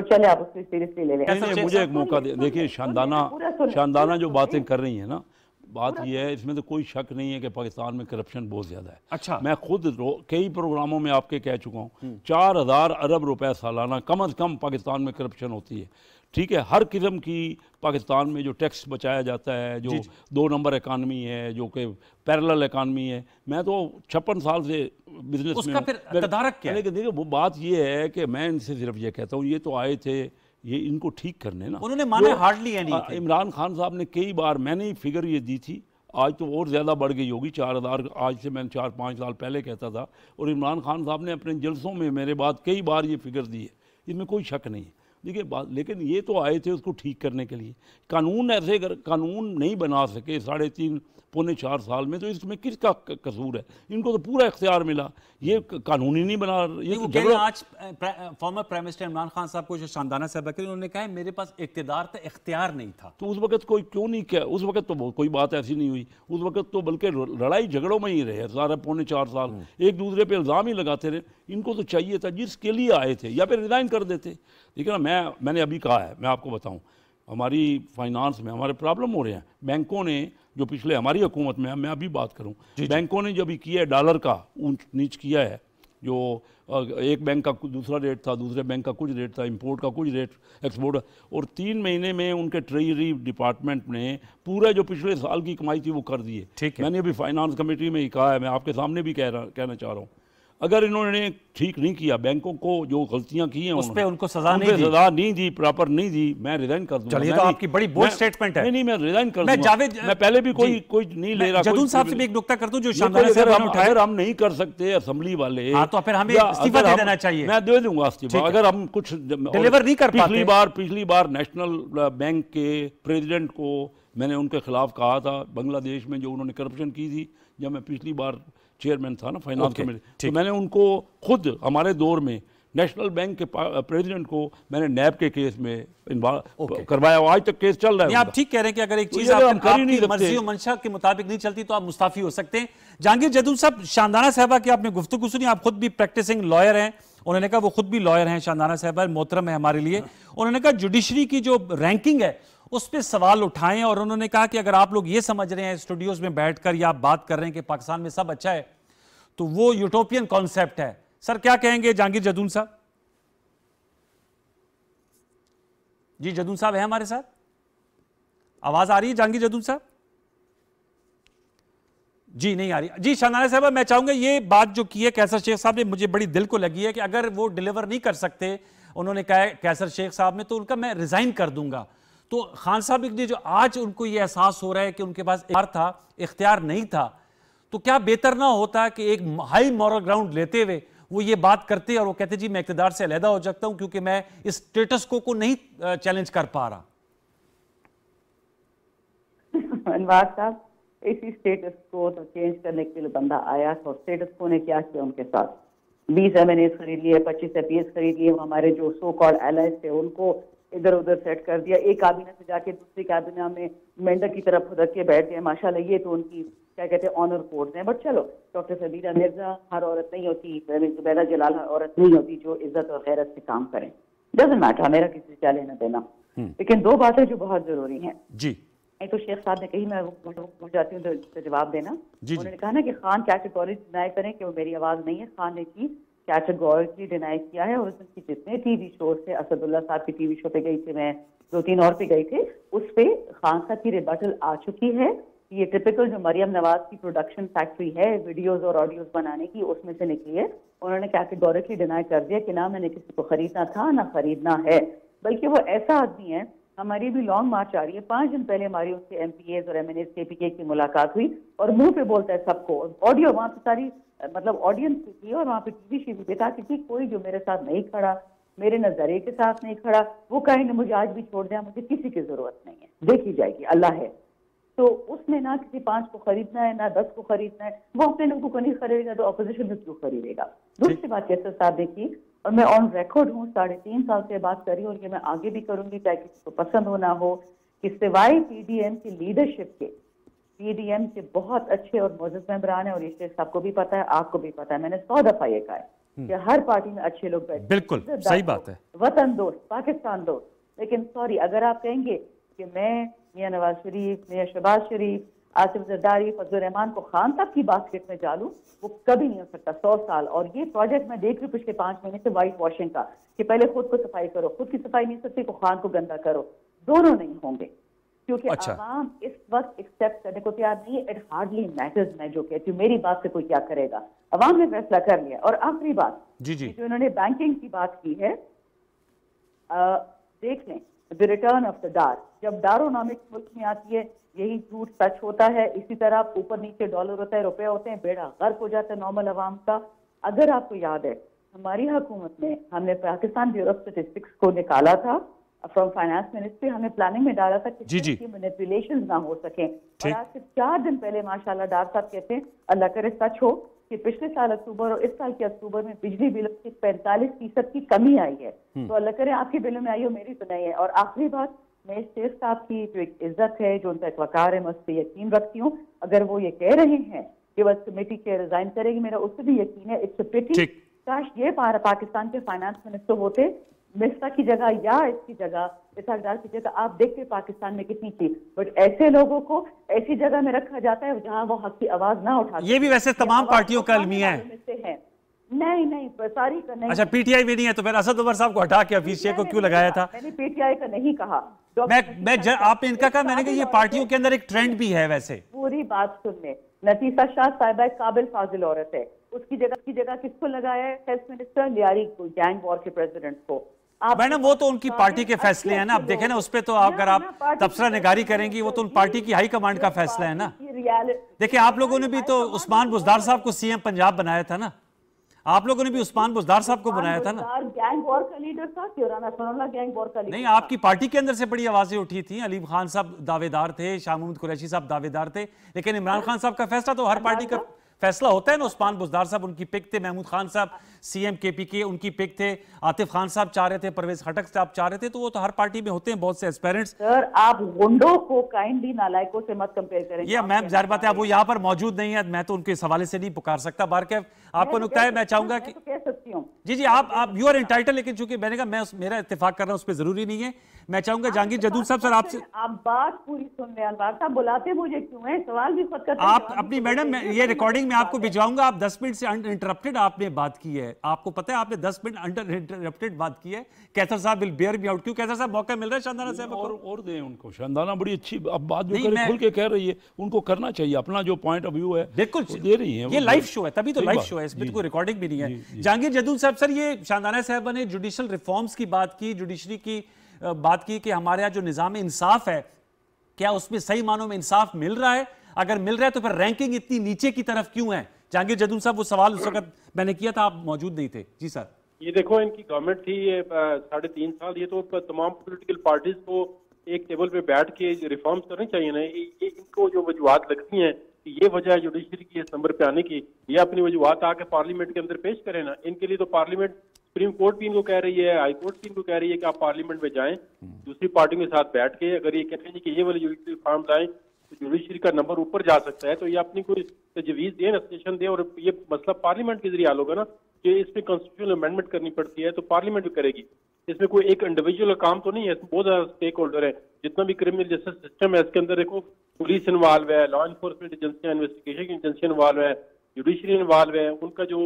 चले आप उसको सीरियसली ले लें। मुझे एक मौका दे, देखिए शानदाना जो बातें कर रही है ना, बात यह है, इसमें तो कोई शक नहीं है कि पाकिस्तान में करप्शन बहुत ज़्यादा है। अच्छा, मैं खुद कई प्रोग्रामों में आपके कह चुका हूँ, 4000 अरब रुपए सालाना कम अज़ कम पाकिस्तान में करप्शन होती है। ठीक है, हर किस्म की पाकिस्तान में जो टैक्स बचाया जाता है, जो 2 नंबर इकानमी है, जो कि पैरेलल इकानमी है। मैं तो 56 साल से बिजनेस उसका फिर तदारक क्या है? लेकिन देखिए वो बात ये है कि मैं इनसे सिर्फ ये कहता हूँ, ये तो आए थे ये इनको ठीक करने ना, उन्होंने माने हार्डली है नहीं। इमरान खान साहब ने कई बार, मैंने ही फिगर ये दी थी, आज तो और ज़्यादा बढ़ गई होगी 4000, आज से मैंने 4-5 साल पहले कहता था, और इमरान खान साहब ने अपने जलसों में मेरे बाद कई बार ये फिगर दी है, इसमें कोई शक नहीं है। देखिए बात, लेकिन ये तो आए थे उसको ठीक करने के लिए। कानून ऐसे कानून नहीं बना सके 3.5-4 साल में, तो इसमें किसका कसूर है? इनको तो पूरा इख्तियार मिला, ये कानून ही नहीं बना। ये वो तो आज former prime minister Imran Khan साहब को जो शानदाना साहब करें, उन्होंने कहा मेरे पास इख्तियार था, इख्तियार नहीं था। तो उस वक्त कोई क्यों नहीं किया? उस वक्त तो कोई बात ऐसी नहीं हुई, उस वक्त तो बल्कि लड़ाई झगड़ों में ही रहे सारा 4.25 साल, एक दूसरे पे इल्ज़ाम ही लगाते रहे। इनको तो चाहिए था जिसके लिए आए थे, या फिर रिज़ाइन कर देते। ठीक है ना, मैंने अभी कहा है, मैं आपको बताऊं, हमारी फाइनेंस में हमारे प्रॉब्लम हो रहे हैं। बैंकों ने जो पिछले हमारी हुकूमत में, मैं अभी बात करूं, बैंकों ने जो अभी किया है, डॉलर का ऊंच नीच किया है, जो एक बैंक का दूसरा रेट था, दूसरे बैंक का कुछ रेट था, इंपोर्ट का कुछ रेट, एक्सपोर्ट, और 3 महीने में उनके ट्रेजरी डिपार्टमेंट ने पूरा जो पिछले साल की कमाई थी वो कर दी है। ठीक है, मैंने अभी फाइनेंस कमेटी में ही कहा है, मैं आपके सामने भी कहना चाह रहा हूँ, अगर इन्होंने ठीक नहीं किया, बैंकों को जो गलतियां की हैं उस पे उनको सजा नहीं दी, प्रॉपर नहीं दी, मैं रिजाइन कर दूंगा। चलिए, तो आपकी बड़ी बोल्ड स्टेटमेंट है। नहीं, मैं रिजाइन कर दूंगा। मैं पहले भी कोई नहीं ले रहा। जदून साहब से भी एक नुक्ता कर दूं, जो शानदाना साहब ने उठाया, अगर हम नहीं कर सकते असेंबली वाले, हाँ, तो फिर हमें इस्तीफा दे देना चाहिए। मैं दे दूंगा इस्तीफा, अगर हम कुछ डिलीवर नहीं कर पाते। पिछली बार नेशनल बैंक के प्रेसिडेंट को मैंने उनके खिलाफ कहा था, बांग्लादेश में जो उन्होंने करप्शन की थी, जब मैं पिछली बार चेयरमैन था ना फाइनेंस कमेटी, तो मैंने उनको खुद हमारे दौर में नेशनल बैंक के प्रेसिडेंट को मैंने नैब के केस में करवाया। आज तक केस चल रहा है। आप ठीक कह रहे हैं कि अगर एक चीज आपकी मर्जी और मंशा के मुताबिक नहीं चलती तो आप मुस्ताफी हो सकते हैं। जहांगीर जदून साहब, शानदाना साहबा की आपने गुफ्तगू सुनी, आप खुद भी प्रैक्टिसिंग लॉयर हैं। उन्होंने कहा, वो खुद भी लॉयर हैं, शानदाना साहबा मोहतरम है हमारे लिए। उन्होंने कहा जुडिशरी की जो रैंकिंग है उस पर सवाल उठाएं, और उन्होंने कहा कि अगर आप लोग ये समझ रहे हैं स्टूडियोज में बैठकर या आप बात कर रहे हैं कि पाकिस्तान में सब अच्छा है, तो वो यूटोपियन कॉन्सेप्ट है। सर क्या कहेंगे जहांगीर जदून साहब? जी जदून साहब है हमारे साथ? आवाज आ रही है जहांगीर जदून साहब? जी नहीं आ रही। जी शानदाना साहब, मैं चाहूंगा ये बात जो की है कैसर शेख साहब ने, मुझे बड़ी दिल को लगी है कि अगर वो डिलीवर नहीं कर सकते, उन्होंने कहा कैसर शेख साहब ने, तो उनका मैं रिजाइन कर दूंगा। तो खान साहब ने जो आज उनको ये एहसास हो रहा है कि उनके पास इख्तियार नहीं था, तो क्या बेहतर ना होता कि एक हाई मॉरल ग्राउंड लेते हुए वो ये बात करते और वो कहते जी मैं इख्तियार से अलहदा हो सकता हूं क्योंकि मैं इस स्टेटस को नहीं चैलेंज कर पा रहा। अनवार साहब, इसी स्टेटस को तो चेंज करने के लिए बंदा आया था, और स्टेटस को ने क्या किया उनके साथ? 20 MNAs खरीद लिए, 25 APS खरीद लिए, हमारे जो सो कॉल्ड एलाइज थे उनको इधर उधर सेट कर दिया। एक काबीना से जाके दूसरी काबीना में मेंढक की तरफ खुदक के बैठ गए। माशाल्लाह, ये तो उनकी क्या कहते हैं ऑनर कोड्स हैं। बट चलो, डॉक्टर सबीरा मिर्जा हर औरत नहीं होती, जुबैदा जलाल हर औरत नहीं होती जो इज्जत और गैरत से काम करें। डजंट मैटर, मेरा किसी से क्या लेना देना। लेकिन 2 बातें जो बहुत जरूरी हैं जी। एक तो शेख साहब ने कही, मैं भूल जाती हूँ तो जवाब देना। उन्होंने कहा ना कि खान कैटेगोरी डिनाई करें कि वो मेरी आवाज नहीं है। खान ने की कैटेगोरिकली डिनाई किया है, और उसकी जितने टीवी शो थे, असदुल्ला साहब की टीवी शो पे गई थी मैं, 2-3 और पे गई थे, उस पे खान साहब की रिबटल आ चुकी है। ये टिपिकल जो मरियम नवाज की प्रोडक्शन फैक्ट्री है वीडियोस और ऑडियोज बनाने की, उसमें से निकली है। उन्होंने कैटेगोरिकली डिनाई कर दिया कि ना मैंने किसी को खरीदना था ना खरीदना है, बल्कि वो ऐसा आदमी है। हमारी भी लॉन्ग मार्च आ रही है, 5 दिन पहले हमारी उससे MPAs और MNAs KPK की मुलाकात हुई, और मुंह पे बोलता है सबको। ऑडियो वहाँ पे सारी मतलब ऑडियंस थी, और वहाँ पे टीवी भी था कि कोई जो मेरे साथ नहीं खड़ा, मेरे नजरिए के साथ नहीं खड़ा, वो कहेंगे मुझे आज भी छोड़ दिया, मुझे किसी की जरूरत नहीं है, देखी जाएगी, अल्लाह है। तो उसमें ना किसी 5 को खरीदना है ना 10 को खरीदना है, वो अपने लोगों को नहीं खरीदेगा तो अपोजिशन में क्यों खरीदेगा। दूसरी बात कैसर साहब ने की, और मैं ऑन रिकॉर्ड हूँ, 3.5 साल से बात कर रही हूँ और ये मैं आगे भी करूंगी चाहे किसी को पसंद हो ना हो, कि सिवाय पीडीएम की लीडरशिप के, पीडीएम के बहुत अच्छे और मोअज़्ज़ज़ मेंबरान है, और ये शेख साहब को भी पता है, आपको भी पता है, मैंने 100 दफा ये कहा है कि हर पार्टी में अच्छे लोग बैठे, बिल्कुल सही बात है, वतन दोस्त, पाकिस्तान दोस्त। लेकिन सॉरी, अगर आप कहेंगे कि मैं मियां नवाज शरीफ, मियां शहबाज शरीफ, आसिफ जरदारी, फजल रहमान को खान साहब की बास्केट में डालूं, वो कभी नहीं हो सकता 100 साल। और ये प्रोजेक्ट मैं देख रही हूँ पिछले 5 महीने से, व्हाइट वॉशिंग का, कि पहले खुद को सफाई करो, खुद की सफाई नहीं सकती तो खान को गंदा करो, दोनों नहीं होंगे, क्योंकि आवाम इस वक्त एक्सेप्ट करने को तैयार नहीं है। इट हार्डली मैटर्स, मैं जो कहती हूँ, मेरी बात से कोई क्या करेगा, अवाम ने फैसला कर लिया। और आखिरी बात जी जो इन्होंने बैंकिंग की बात की है, देख लें द रिटर्न ऑफ द डार, जब डारोनॉमिक्स मुल्क में आती है यही झूठ सच होता है। इसी तरह ऊपर नीचे डॉलर होता है, रुपए होते हैं, बेड़ा गर्क हो जाता है नॉर्मल अवाम का। अगर आपको याद है, हमारी हुकूमत में हमने पाकिस्तान ब्यूरो ऑफ स्टैटिस्टिक्स को निकाला था फ्रॉम फाइनेंस मिनिस्ट्री, हमने प्लानिंग में डाला था कि मैनिपुलेशन ना हो सके। और आज से 4 दिन पहले माशाल्लाह डार साहब कहते हैं, अल्लाह करे सच हो, कि पिछले साल अक्टूबर और इस साल के अक्टूबर में बिजली बिलों की 45% की कमी आई है। तो अल्लाह करे आपके बिलों में आई हो, मेरी तो नहीं है। और आखिरी बात, मैं शेख साहब की जो एक इज्जत है, जो उनका एक वकार है, मैं उस पर यकीन रखती हूँ। अगर वो ये कह रहे हैं कि बस कमेटी के रिजाइन करेगी, मेरा उस पर भी यकीन है। इट्स अ पिटी, काश ये पाकिस्तान के फाइनेंस मिनिस्टर होते, मिस्टा की जगह या इसकी जगह, इसहाक डार की जगह, आप देखते पाकिस्तान में कितनी थी। बट ऐसे लोगों को ऐसी जगह में रखा जाता है जहां वो हक की आवाज ना उठा। ये भी वैसे तमाम पार्टियों का अलमिया है। नहीं, सारी का नहीं। अच्छा, पीटीआई भी नहीं है तो फिर असद उमर साहब को हटा के हफीज शेख को क्यों लगाया था? मैंने पीटीआई का नहीं कहा, आपने इनका कहा, मैंने कहा ये पार्टियों के अंदर एक ट्रेंड भी है। वैसे पूरी बात सुनने, नफीसा शाह साहिबा एक काबिल फाजिल औरत है, उसकी जगह किसको लगाया है हेल्थ मिनिस्टर? लियारी को, गैंग वॉर के प्रेसिडेंट को। मैडम वो तो उनकी पार्टी के फैसले हैं ना, अब देखें ना, उस पर तो अगर आप तबसरा निगारी करेंगी, वो तो उन पार्टी की हाई कमांड का फैसला है ना। देखिए, आप लोगों ने भी तो उस्मान बुज़दार साहब को सीएम पंजाब बनाया था ना, आप लोगों ने भी उस्मान बुज़दार साहब को बनाया था ना। गैंग वॉर का लीडर था, गैंग वॉर का लीडर नहीं, आपकी पार्टी के अंदर से बड़ी आवाजें उठी थी। अलीम खान साहब दावेदार थे, शाह महमूद कुरैशी साहब दावेदार थे, लेकिन इमरान खान साहब का फैसला तो हर पार्टी का फैसला होता है ना। उस्मान बुज़दार साहब उनकी पिक थे, महमूद खान साहब सीएम केपीके उनकी पिक थे, आतिफ खान साहब चाह रहे थे, परवेज खटक साहब चाह रहे थे, तो वो तो हर पार्टी में होते हैं बहुत से एस्पेरेंट्स। सर, आप गुंडों को काइंडली नालायकों से मत कंपेयर करें। ये मैम जाहिर बात है, वो यहाँ पर मौजूद नहीं है, मैं तो उनके हवाले से नहीं पुकार सकता। बारके आपको नुकता है, मैं चाहूंगा कि कह सकती हूँ जी आप यू आर एंटाइटल, लेकिन चूंकि मैंने कहा मेरा इत्तेफाक करना उस पर जरूरी नहीं है। मैं चाहूंगा जहांगीर जदूद साहब, सर आपसे आप बात पूरी सुन रहे हैं। अनवर साहब बुलाते मुझे क्यों है, सवाल भी खुद करते हैं। आप अपनी मैडम, ये रिकॉर्डिंग में आपको भिजवाऊंगा, आप 10 मिनट से अनइंटरप्टेड आपने बात की है। आपको पता है आपने 10 मिनट अनइंटरप्टेड बात की है। कैसर साहब विल बेयर मी आउट। क्यों कैसर साहब, मौका मिल रहा है शानदाना साहब और दें उनको। शानदाना बड़ी अच्छी अब बात जो करे खुल के कह रही है, उनको करना चाहिए। अपना जो पॉइंट ऑफ व्यू है बिल्कुल दे रही है। ये लाइव शो है, तभी तो लाइव शो है, इसमें कोई रिकॉर्डिंग भी नहीं है। जहांगीर जदूद साहब, सर ये शानदाना साहब ने जुडिशल रिफॉर्म्स की बात की, जुडिशरी की बात की कि हमारे यहाँ जो निज़ाम इंसाफ है, क्या उसमें सही मानों में इंसाफ मिल रहा है? अगर मिल रहा है तो फिर रैंकिंग इतनी नीचे की तरफ क्यों है? जहांगीर जदूद साहब, वो सवाल उस वक्त मैंने किया था, आप मौजूद नहीं थे। जी सर। ये देखो, इनकी गवर्नमेंट थी ये 3.5 साल, ये तो तमाम पॉलिटिकल पार्टीज को एक टेबल पे बैठ के रिफॉर्म्स करने चाहिए ना। ये इनको जो वजूहत लगती हैं कि ये वजह है जुडिशरी की इस नंबर पे आने की, ये अपनी वजूहत आके पार्लियामेंट के अंदर पेश करें ना। इनके लिए तो पार्लियामेंट, सुप्रीम कोर्ट भी इनको कह रही है, हाई कोर्ट भी इनको कह रही है कि आप पार्लियामेंट में जाएं, दूसरी पार्टियों के साथ बैठ के अगर ये कहते हैं कि ये वाले जुडिशरी रिफॉर्म्स आए तो जुडिशरी का नंबर ऊपर जा सकता है, तो ये अपनी कोई तजवीज़ दें, सजेशन दें, और ये मसला पार्लियामेंट के जरिए हल होगा ना। कि इसमें कॉन्स्टिट्यूशनल अमेंडमेंट करनी पड़ती है तो पार्लियामेंट भी करेगी। इसमें कोई एक इंडिविजुअल काम तो नहीं है, इसमें बहुत ज्यादा स्टेक होल्डर है। जितना भी क्रिमिनल जस्टिस सिस्टम है इसके अंदर देखो, पुलिस इन्वॉल्व है, लॉ इन्फोर्समेंट एजेंसियां, इन्वेस्टिगेशन एजेंसी इन्वॉल्व है, जुडिशरी इन्वॉल्व है, उनका जो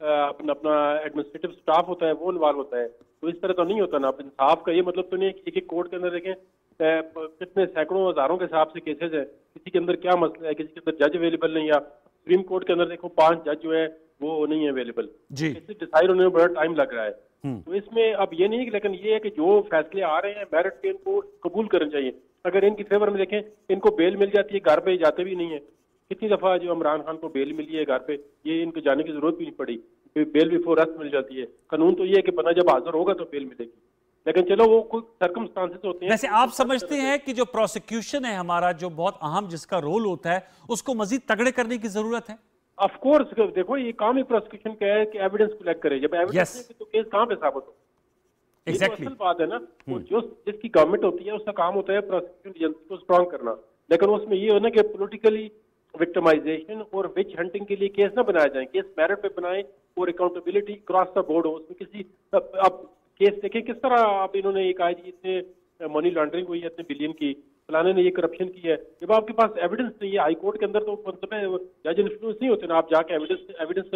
अपना एडमिनिस्ट्रेटिव स्टाफ होता है वो इन्वॉल्व होता है। तो इस तरह तो नहीं होता ना। अब इंसाफ का ये मतलब तो नहीं है कि एक कोर्ट के अंदर देखें कितने सैकड़ों हजारों के हिसाब से केसेस है, किसी के अंदर क्या मसला है, किसी के अंदर जज अवेलेबल नहीं, या सुप्रीम कोर्ट के अंदर देखो 5 जज जो है वो नहीं है अवेलेबल, डिसाइड होने में बड़ा टाइम लग रहा है। तो इसमें अब ये नहीं, लेकिन ये है कि जो फैसले आ रहे हैं मेरिट पे इनको कबूल करना चाहिए। अगर इनकी फेवर में देखें, इनको बेल मिल जाती है, घर पे जाते भी नहीं है। कितनी दफा जो इमरान खान को बेल मिली है घर पे, ये इनको जाने की जरूरत भी नहीं पड़ी, बेल बिफोर अरेस्ट मिल जाती है। कानून तो ये है कि बंदा जब हाजिर होगा तो बेल मिलेगी। लेकिन चलो वो कुछ सर्कमस्टांसेस होते हैं। वैसे आप समझते हैं कि जो प्रोसिक्यूशन है हमारा, जो बहुत अहम जिसका रोल होता है, उसको मजीद तगड़े करने की जरूरत है? ऑफ कोर्स, देखो ये काम ही प्रोसिक्यूशन का है कि एविडेंस कलेक्ट करे। जब एविडेंस नहीं तो केस कहां पे साबित हो? एग्जैक्टली असल बात है ना। जो जिसकी गवर्नमेंट होती है उसका काम होता है प्रोसिक्यूशन एजेंसी को स्ट्रांग करना, लेकिन उसमें ये हो ना कि पॉलिटिकली विक्टिमाइजेशन और विच हंटिंग के लिए केस ना बनाया जाए, केस मेरिट पे बनाए और अकाउंटेबिलिटी क्रॉस द बोर्ड हो उसमें। किसी अब केस देखें किस तरह आप इन्होंने ये कहा जी इतने मनी लॉन्ड्रिंग हुई है इतने बिलियन की, फलाने ने ये करप्शन की है। जब आपके पास एविडेंस नहीं है हाई कोर्ट के अंदर तो मतलब जज इन्फ्लुएंस नहीं होते ना, आप जाके एविडेंस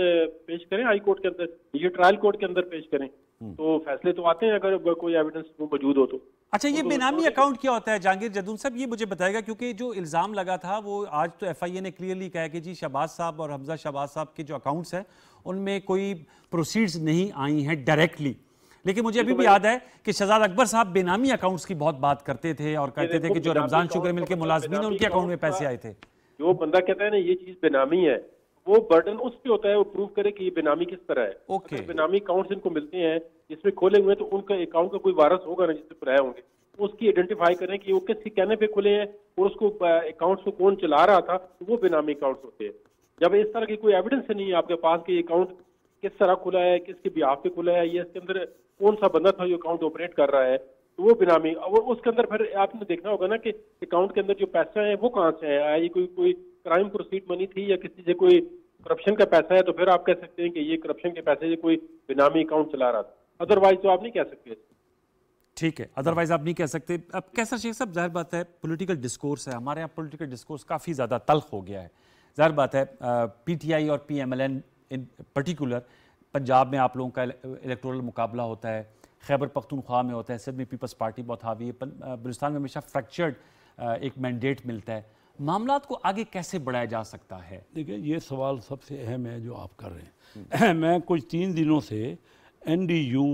पेश करें हाई कोर्ट के अंदर, ये ट्रायल कोर्ट के अंदर पेश करें तो फैसले तो आते हैं अगर कोई एविडेंस मौजूद हो तो। अच्छा, ये बेनामी अकाउंट क्या होता है जहांगीर जदून साहब, ये मुझे बताएगा, क्योंकि जो इल्जाम लगा था वो आज तो एफआईए ने क्लियरली कहा कि जी शहबाज साहब और हमजा शहबाज साहब के जो अकाउंट्स हैं उनमें कोई प्रोसीड्स नहीं आई हैं डायरेक्टली, लेकिन मुझे अभी भी याद है कि शहजाद अकबर साहब बेनामी अकाउंट्स की बहुत बात करते थे और कहते थे कि जो रमजान शुगर मिल के मुलाजमीन उनके अकाउंट में पैसे आए थे। जो बंदा कहता है ना ये चीज बेनामी है, वो बर्डन उस पे होता है वो प्रूव करे कि ये बेनामी किस तरह है। ओके, बेनामी अकाउंट्स इनको मिलते हैं जिसमें खोले हुए तो उनका अकाउंट का कोई वारस होगा ना जिससे खुलाए होंगे, उसकी आइडेंटिफाई करें कि वो किसके कहने पे खुले हैं और उसको अकाउंट्स को कौन चला रहा था, तो वो बेनामी अकाउंट्स होते हैं। जब इस तरह की कोई एविडेंस नहीं है आपके पास कि ये अकाउंट किस तरह खुला है, किसके बिहाफ पे खुला है, ये इसके अंदर कौन सा बंदा था जो अकाउंट ऑपरेट कर रहा है, तो वो बेनामी। और उसके अंदर फिर आपने देखना होगा ना कि अकाउंट के अंदर जो पैसा है वो कहाँ से है, ये कोई क्राइम प्रोसीड मनी थी या किसी से कोई करप्शन का पैसा है, तो फिर आप कह सकते हैं कि ये करप्शन के पैसे से कोई बेनामी अकाउंट चला रहा था, अदरवाइज तो आप नहीं कह सकते। ठीक है, अदरवाइज आप नहीं कह सकते। अब कैसा शेख साहब, जाहिर बात है पॉलिटिकल डिस्कोर्स है हमारे यहाँ, पॉलिटिकल डिस्कोर्स काफ़ी ज़्यादा तल्ख हो गया है। जाहिर बात है पीटीआई और पीएमएलएन इन पर्टिकुलर, पंजाब में आप लोगों का इलेक्टोरल मुकाबला होता है, खैबर पख्तूनख्वा में होता है, सिंध में पीपल्स पार्टी बहुत हावी है, बलूचिस्तान में हमेशा फ्रैक्चर्ड एक मैंडेट मिलता है। मामलात को आगे कैसे बढ़ाया जा सकता है? देखिए ये सवाल सबसे अहम है जो आप कर रहे हैं। मैं कुछ 3 दिनों से एनडीयू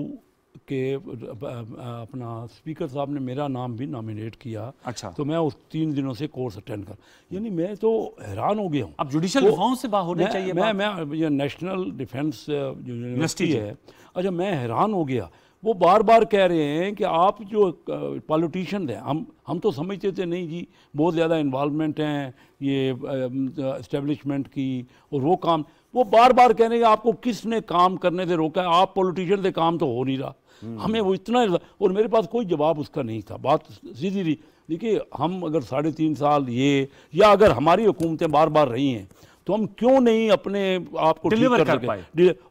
के अपना स्पीकर साहब ने मेरा नाम भी नॉमिनेट किया। अच्छा, तो मैं उस 3 दिनों से कोर्स अटेंड कर, यानी मैं तो हैरान हो गया हूँ। अब जुडिशल रिफॉर्म से बाहर होने चाहिए। मैं ये नेशनल डिफेंस जो यूनिवर्सिटी है, अच्छा मैं हैरान हो गया। वो बार बार कह रहे हैं कि आप जो पॉलिटिशियन हैं, हम तो समझते थे नहीं जी बहुत ज़्यादा इन्वॉल्वमेंट हैं ये इस्टेब्लिशमेंट की और वो काम, वो बार बार कह रहे हैं आपको किसने काम करने से रोका है, आप पॉलिटिशियन से काम तो हो नहीं रहा। हमें वो इतना, और मेरे पास कोई जवाब उसका नहीं था। बात सीधी रही। देखिए हम अगर 3.5 साल ये, या अगर हमारी हुकूमतें बार बार रही हैं तो हम क्यों नहीं अपने आप को डिलीवर कर पाए,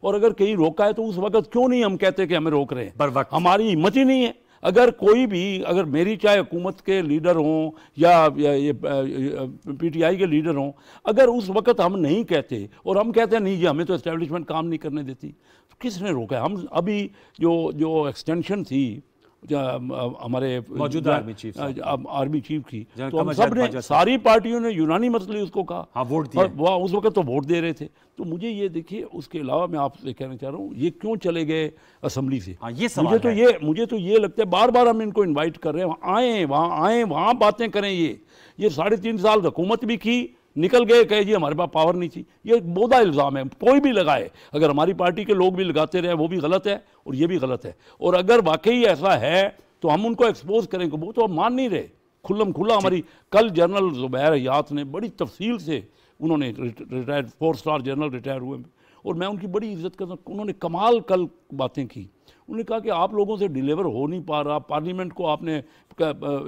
और अगर कहीं रोका है तो उस वक्त क्यों नहीं हम कहते कि हमें रोक रहे हैं। हमारी हिम्मत ही नहीं है। अगर कोई भी, अगर मेरी चाहे हुकूमत के लीडर हों या ये पीटीआई के लीडर हों, अगर उस वक्त हम नहीं कहते और हम कहते हैं नहीं जी हमें तो एस्टेब्लिशमेंट काम नहीं करने देती, तो किसने रोका है? हम अभी जो एक्सटेंशन थी हमारे मौजूदा आर्मी चीफ की, तो हम सब ने, सारी पार्टियों ने यूनानिमसली उसको कहा, हाँ, वोट दिया। वह उस वक्त तो वोट दे रहे थे। तो मुझे ये देखिए, उसके अलावा मैं आपसे कहना चाह रहा हूँ ये क्यों चले गए असेंबली से, हाँ, ये मुझे तो ये लगता है बार बार हम इनको इन्वाइट कर रहे हैं, आए वहाँ बातें करें। ये 3.5 साल हुकूमत भी की, निकल गए, कहे जी हमारे पास पावर नहीं थी। ये बोधा इल्ज़ाम है, कोई भी लगाए, अगर हमारी पार्टी के लोग भी लगाते रहे वो भी गलत है और ये भी गलत है। और अगर वाकई ऐसा है तो हम उनको एक्सपोज करेंगे, वो तो मान नहीं रहे खुल्लम खुल्ला। हमारी कल जनरल ज़ुबैर हयात ने बड़ी तफसील से, उन्होंने रिटायर्ड 4 स्टार जनरल रिटायर हुए और मैं उनकी बड़ी इज्जत करता हूँ, उन्होंने कमाल कल बातें की। उन्होंने कहा कि आप लोगों से डिलीवर हो नहीं पा रहा, पार्लियामेंट को आपने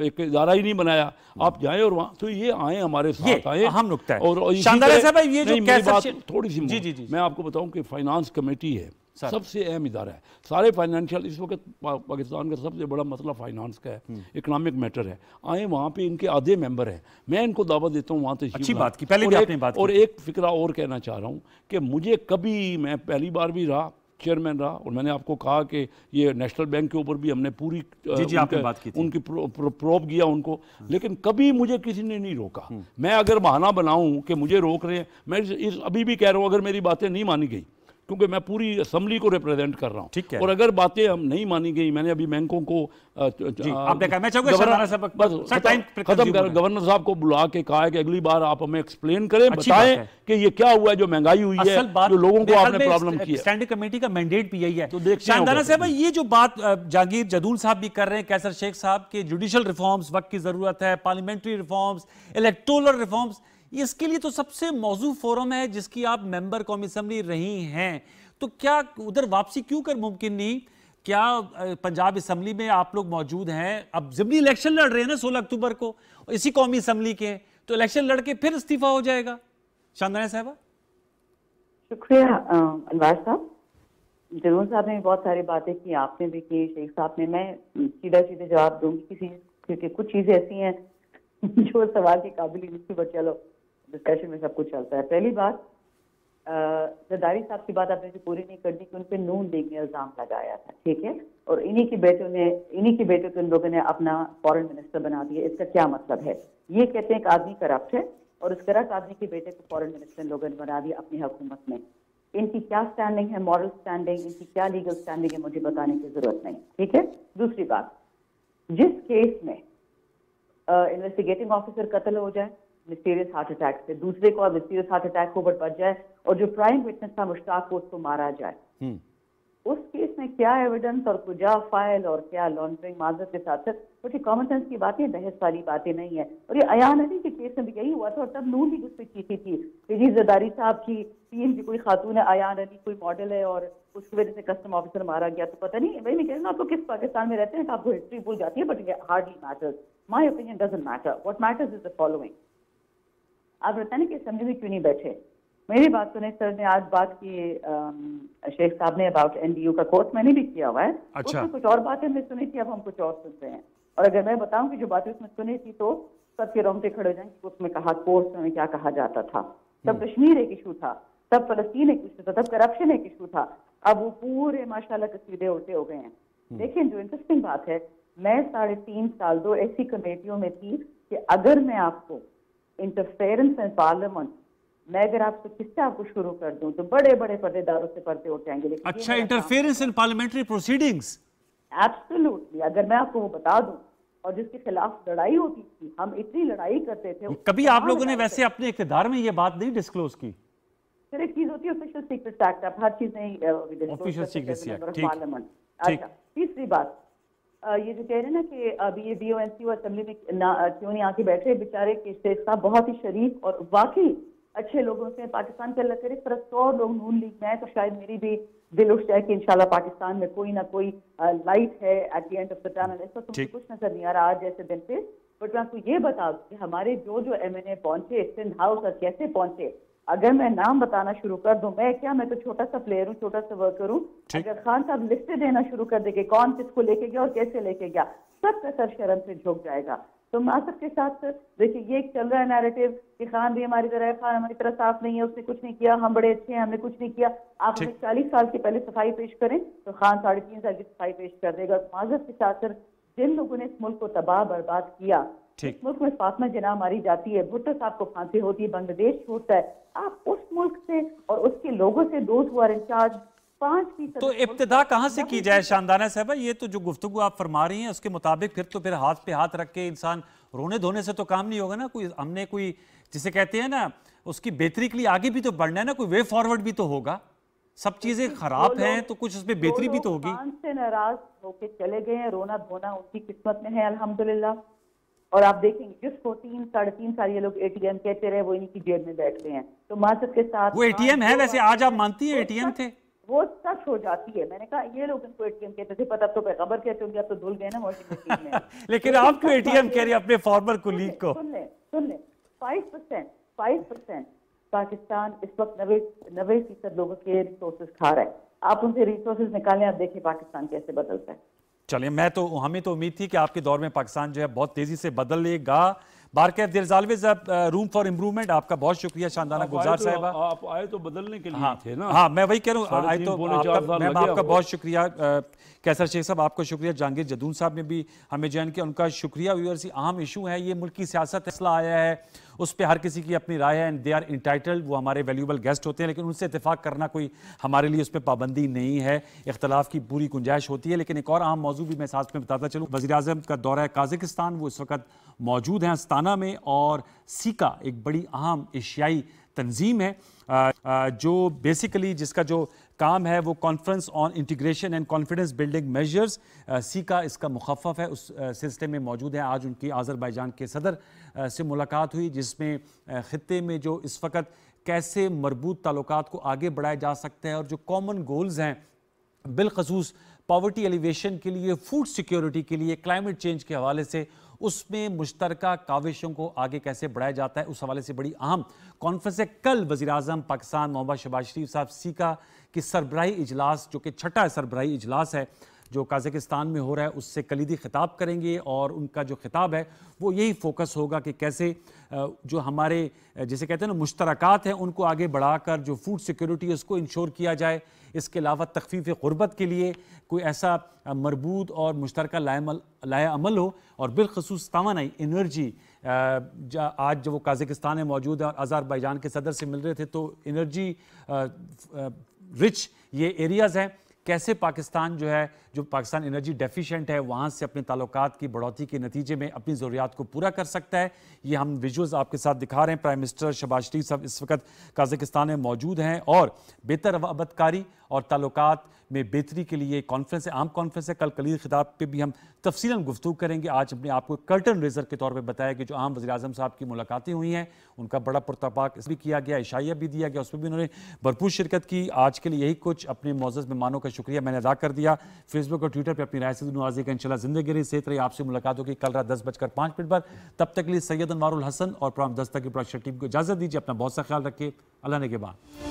एक इदारा ही नहीं बनाया, आप जाएं और वहाँ, तो ये आए हमारे साथ आए। अहम नुक्ता है। और शानदार है भाई, ये जो बात थोड़ी सी जी मैं आपको बताऊं कि फाइनेंस कमेटी है, सबसे अहम इदारा है। सारे फाइनेंशियल, इस वक्त पाकिस्तान का सबसे बड़ा मसला फाइनेंस का है, इकोनॉमिक मैटर है। आए वहाँ पे इनके आधे मेंबर हैं, मैं इनको दावत देता हूँ वहाँ तशरीफ। अच्छी बात की, पहले भी आपने बात की। और एक फिक्रा और कहना चाह रहा हूँ कि मुझे कभी, मैं पहली बार भी रहा, चेयरमैन रहा, और मैंने आपको कहा कि ये नेशनल बैंक के ऊपर भी हमने पूरी उनकी प्रोब किया उनको, लेकिन कभी मुझे किसी ने नहीं रोका। मैं अगर बहाना बनाऊं कि मुझे रोक रहे हैं, मैं अभी भी कह रहा हूं अगर मेरी बातें नहीं मानी गई क्योंकि मैं पूरी असम्बली को रिप्रेजेंट कर रहा ठीक है। हूँ। और अगर बातें हम नहीं मानी गई, मैंने अभी बैंकों को आपने कहा, मैं चाहूंगा शाहजादा साहब बस टाइम खत्म कर, गवर्नर साहब को बुला के कहा है कि अगली बार आप हमें एक्सप्लेन करें, अच्छी बताएं बात है। कि ये क्या हुआ है, जो महंगाई हुई है, जो लोगों को आपने प्रॉब्लम की है। स्टैंडिंग कमेटी का मैंडेट भी यही है। तो देखते हैं शाहजादा होगा। साहब, ये जो बात जहांगीर जदूल साहब भी कर रहे हैं, कैसर शेख साहब के जुडिशल रिफॉर्म्स वक्त की जरूरत है, पार्लियामेंट्री रिफॉर्म्स, इलेक्टोरल रिफॉर्म्स, इसके लिए तो सबसे मौजू फोरम है जिसकी आप मेंबर कौमी असेंबली रही हैं, तो क्या उधर वापसी क्यों कर मुमकिन नहीं? क्या पंजाब असेंबली में आप लोग मौजूद हैं? अब जिमनी इलेक्शन लड़ रहे हैं ना 16 अक्टूबर को इसी कौमी असेंबली के, तो इलेक्शन लड़के फिर इस्तीफा हो जाएगा। शाहजादा साहब, शुक्रिया अनवार साहब। जरूर साहब ने बहुत सारी बातें की, आपने भी की, शेख साहब ने। मैं सीधा सीधे जवाब दूंगी किसी, क्योंकि कुछ चीजें ऐसी हैं जो सवाल की काबिल ही नहीं, बट चलो डिस्कशन में सब कुछ चलता है। पहली बात, जरदारी साहब की बात आपने जो पूरी नहीं कर दी कि उन पे नून लीग ने इल्जाम लगाया था, ठीक है, और इन्हीं के बेटे को इन लोगों ने अपना फॉरेन मिनिस्टर बना दिया। इसका क्या मतलब है? ये कहते हैं कि आदमी करप्ट है और उस करप्ट आदमी के बेटे को फॉरेन मिनिस्टर इन लोगों ने बना दिया अपनी हुकूमत में। इनकी क्या स्टैंडिंग है, मॉरल स्टैंडिंग, इनकी क्या लीगल स्टैंडिंग है, मुझे बताने की जरूरत नहीं, ठीक है। दूसरी बात, जिस केस में इन्वेस्टिगेटिंग ऑफिसर कत्ल हो जाए मिस्टीरियस हार्ट अटैक से, दूसरे को मिस्टीरियस हार्ट अटैक हो बच जाए, और जो प्राइम विटनेस था मुश्ताक को उसको मारा जाए, उस केस में क्या एविडेंस और कुजा फाइल और क्या लॉन्ड्रिंग माजरत के साथ साथ कुछ कॉमन सेंस की बातें, बहस वाली बातें नहीं है। और ये अयान अली के केस में भी यही हुआ था, और तब नून लीग उस पर चीखी थी कि जी जरदारी साहब की टीम की कोई खातून है, अयान अली कोई मॉडल है, और उसकी वजह से कस्टम ऑफिसर मारा गया। तो पता नहीं, वही मैं कह रही हूँ, आप लोग किस पाकिस्तान में रहते हैं कि आपको हिस्ट्री भूल जाती है, but it hardly matters. My opinion doesn't matter, what matters is the following. आप बताने कि असेंबली में क्यों नहीं बैठे? मेरी बात सुने, सर ने आज बात की शेख साहब ने अबाउट एनडीयू का कोर्स, मैंने भी किया हुआ है। अच्छा। उसमें कुछ और बातें हमने सुनी थी, अब हम कुछ और सुन रहे हैं। और अगर मैं बताऊं कि जो बातें उसमें सुनी थी तो सबके रोंगटे खड़े हो जाएंगे कि उसमें कहा कोर्स में क्या कहा जाता था। तब कश्मीर एक इशू था, तब फलस्तीन एक इशू था, तब करप्शन एक इशू था। अब वो पूरे माशाल्लाह कसीदे उल्टे हो गए हैं। लेकिन जो इंटरेस्टिंग बात है, मैं 3.5 साल 2 ऐसी कमेटियों में थी कि अगर मैं आपको इंटरफेरेंस इन पार्लियामेंट, मैं अगर आपसे किससे आपको शुरू कर दूं तो बड़े बड़े पर्देदारों से पर्दे उठाएंगे। अच्छा, इंटरफेरेंस इन पार्लियामेंट्री प्रोसीडिंग्स, एब्सोल्युटली, अगर मैं आपको वो बता दूं, और जिसके खिलाफ लड़ाई होती थी, हम इतनी लड़ाई करते थे। कभी आप लोगों ने वैसे अपने इख्तिदार में ये बात नहीं डिस्क्लोज की? फिर एक चीज होती है ऑफिशियल सीक्रेट एक्ट, आप हर चीज नहीं ऑफिशियल सीक्रेसी एक्ट, पार्लियामेंट। अच्छा, तीसरी बात, ये जो कह रहे हैं ना कि अभी ये बीओएनसी और असेंबली में क्यों नहीं आके बैठे बेचारे के शेख साहब, बहुत ही शरीफ और वाकई अच्छे लोगों से पाकिस्तान के, अल्लाह करे पर 100 लोग नून लीग में है, तो शायद मेरी भी दिल उठ जाए कि इंशाल्लाह पाकिस्तान में कोई ना कोई लाइट है at the end of the tunnel. इस वक्त मुझे कुछ नजर नहीं आ रहा आज जैसे दिन पे, बट मैं आपको ये बता दूं कि हमारे जो एमएनए पहुंचे सिंध हाउस और कैसे पहुंचे, अगर मैं नाम बताना शुरू कर दूं, मैं तो छोटा सा प्लेयर हूँ, छोटा सा वर्कर हूँ। अगर खान साहब लिस्टें देना शुरू कर देंगे कौन किसको लेके गया और कैसे लेके गया, सबका सर शर्म से झुक जाएगा। तो मासफ के साथ देखिए, ये एक चल रहा है नैरेटिव कि खान भी हमारी तरह है, खान हमारी तरह साफ नहीं है, उसने कुछ नहीं किया, हम बड़े अच्छे हैं, हमने कुछ नहीं किया। आप हमें 40 साल के पहले सफाई पेश करें तो खान 3.5 साल की सफाई पेश कर देगा। माजफ के साथ जिन लोगों ने इस मुल्क को तबाह बर्बाद किया, इस मुल्क में फातिमा जिन्ना मारी जाती है, भुट्टो साहब को फांसी होती है, बांग्लादेश छूटता है, आप उस मुल्क से और उसके लोगों से दोस्त हुआ इंचार्ज 5%। तो इब्तिदा कहाँ से की जाए शानदाना साहब? ये तो जो गुफ्तगू आप फरमा रही हैं उसके मुताबिक फिर हाथ पे हाथ रख के इंसान रोने धोने से तो काम नहीं होगा ना। हमने कोई जिसे कहते हैं ना उसकी बेहतरी के लिए आगे भी तो बढ़ना है ना, कोई वे फॉरवर्ड भी तो होगा। सब चीजें खराब हैं तो कुछ उसमें बेहतरी भी तो होगी। खान से नाराज होके चले गए हैं, रोना धोना उनकी किस्मत में है अल्हम्दुलिल्लाह। और आप देखेंगे जिसको 3-3.5 साल ये लोग एटीएम कहते रहे, वो इन्हीं की जेब में बैठते हैं। तो माजरत के साथ वो एटीएम है वैसे, आज आप मानती है एटीएम थे? वो सच हो जाती है। मैंने कहा ये लोग इनको एटीएम कहते थे, पता तो पैगंबर कहते होंगे, अब तो धुल गए ना वॉशिंग मशीन में। लेकिन आप क्यों एटीएम कह रही है अपने फॉर्मर कुलीग को? सुन ले 5% पाकिस्तान इस वक्त 90% लोगों के रिसोर्सेज खा रहा है। आप उनसे रिसोर्सेज निकालें, आप देखिए पाकिस्तान कैसे बदलता है। चलिए, हमें तो उम्मीद थी कि आपके दौर में पाकिस्तान जो है बहुत तेजी से बदलेगा, बारकैफ there is always room for improvement. आपका बहुत शुक्रिया शानदाना गुलजार साहिबा। आप आए तो बदलने के लिए हाँ, थे ना। हाँ, मैं वही कह रहा हूँ, आए तो मैं आपका बहुत शुक्रिया कैसर शेख साहब, आपको शुक्रिया। जहांगीर जदून साहब ने भी हमें ज्वाइन किया, उनका शुक्रिया। व्यूअर्स, अहम इशू है ये, मुल्क की सियासत फैसला आया है, उस पर हर किसी की अपनी राय है एंड दे आर इंटाइटल्ड। वो हमारे वैल्यूएबल गेस्ट होते हैं, लेकिन उनसे इत्तेफाक करना कोई हमारे लिए उस पर पाबंदी नहीं है। इख्तलाफ की पूरी गुंजाइश होती है। लेकिन एक और अहम मौजू भी मैं साथ में बताता चलूँ, वज़ीर-ए-आज़म का दौरा है काज़ाकिस्तान, वो इस वक्त मौजूद हैं अस्ताना में। और सीका एक बड़ी अहम एशियाई तंजीम है जो बेसिकली जिसका जो काम है वो conference on integration and confidence building measures, caeca इसका मुखफ़फ़ है। उस सिलसिले में मौजूद है। आज उनकी आज़रबाईजान के सदर से मुलाकात हुई, जिसमें ख़ित्ते में जो इस वक्त कैसे मरबूत ताल्लुकात को आगे बढ़ाया जा सकता है और जो कॉमन गोल्स हैं, बिलखसूस पॉवर्टी एलिवेशन के लिए, फूड सिक्योरिटी के लिए, क्लाइमेट चेंज के हवाले से, उसमें मुश्तरका काविशों को आगे कैसे बढ़ाया जाता है, उस हवाले से बड़ी अहम कॉन्फ्रेंस है। कल वज़ीर-ए-आज़म पाकिस्तान मोहम्मद शहबाज शरीफ साहब सीका की सरबराही इजलास, जो कि छठा सरबराही इजलास है जो काज़ाकिस्तान में हो रहा है, उससे कलीदी खिताब करेंगे। और उनका जो खिताब है वो यही फोकस होगा कि कैसे जो हमारे जिसे कहते हैं ना मुश्तरकात हैं, उनको आगे बढ़ाकर जो फूड सिक्योरिटी है उसको इंश्योर किया जाए। इसके अलावा तख़फ़ीफ़ ग़ुरबत के लिए कोई ऐसा मरबूत और मुश्तरका लाया अमल हो। और बिलखसूस तवानाई एनर्जी, आज जब वो काज़ाकिस्तान में मौजूद है और अज़रबैजान के सदर से मिल रहे थे, तो एनर्जी रिच ये एरियाज़ हैं, कैसे पाकिस्तान जो है, जो पाकिस्तान एनर्जी डेफिशिएंट है, वहाँ से अपने ताल्लुकात की बढ़ोतरी के नतीजे में अपनी ज़रूरियात को पूरा कर सकता है। ये हम विजुअल्स आपके साथ दिखा रहे हैं। प्राइम मिनिस्टर शहबाज शरीफ साहब इस वक्त काज़ाकिस्तान में मौजूद हैं और बेहतर रवाबतकारी और ताल्लुकात में बेहतरी के लिए कॉन्फ्रेंस है, आम कॉन्फ्रेंस है। कल कलीदी खिताब पे भी हम तफसीलन गुफ्तगू करेंगे। आज अपने आप को कर्टन रेजर के तौर पे बताया कि जो आम वज़ीर-ए-आज़म साहब की मुलाकातें हुई हैं, उनका बड़ा पुरतपाक भी किया गया, इशाइया भी दिया गया, उसमें भी उन्होंने भरपूर शिरकत की। आज के लिए यही कुछ, अपने मौजूद मेहमानों का शुक्रिया मैंने अदा कर दिया। फेसबुक और ट्विटर पर अपनी राय से नवाजी का इंशाल्लाह ज़िंदगी रही, सेहत रही। आपसे मुलाकात होगी कल रात 10:05 पर। तब तक के लिए सैयद अनवारुल हसन और प्रोग्राम दस्तक की प्रोडक्शन टीम को इजाज़त दीजिए। अपना बहुत सा ख्याल रखिए। अल्लाह ने के बाद।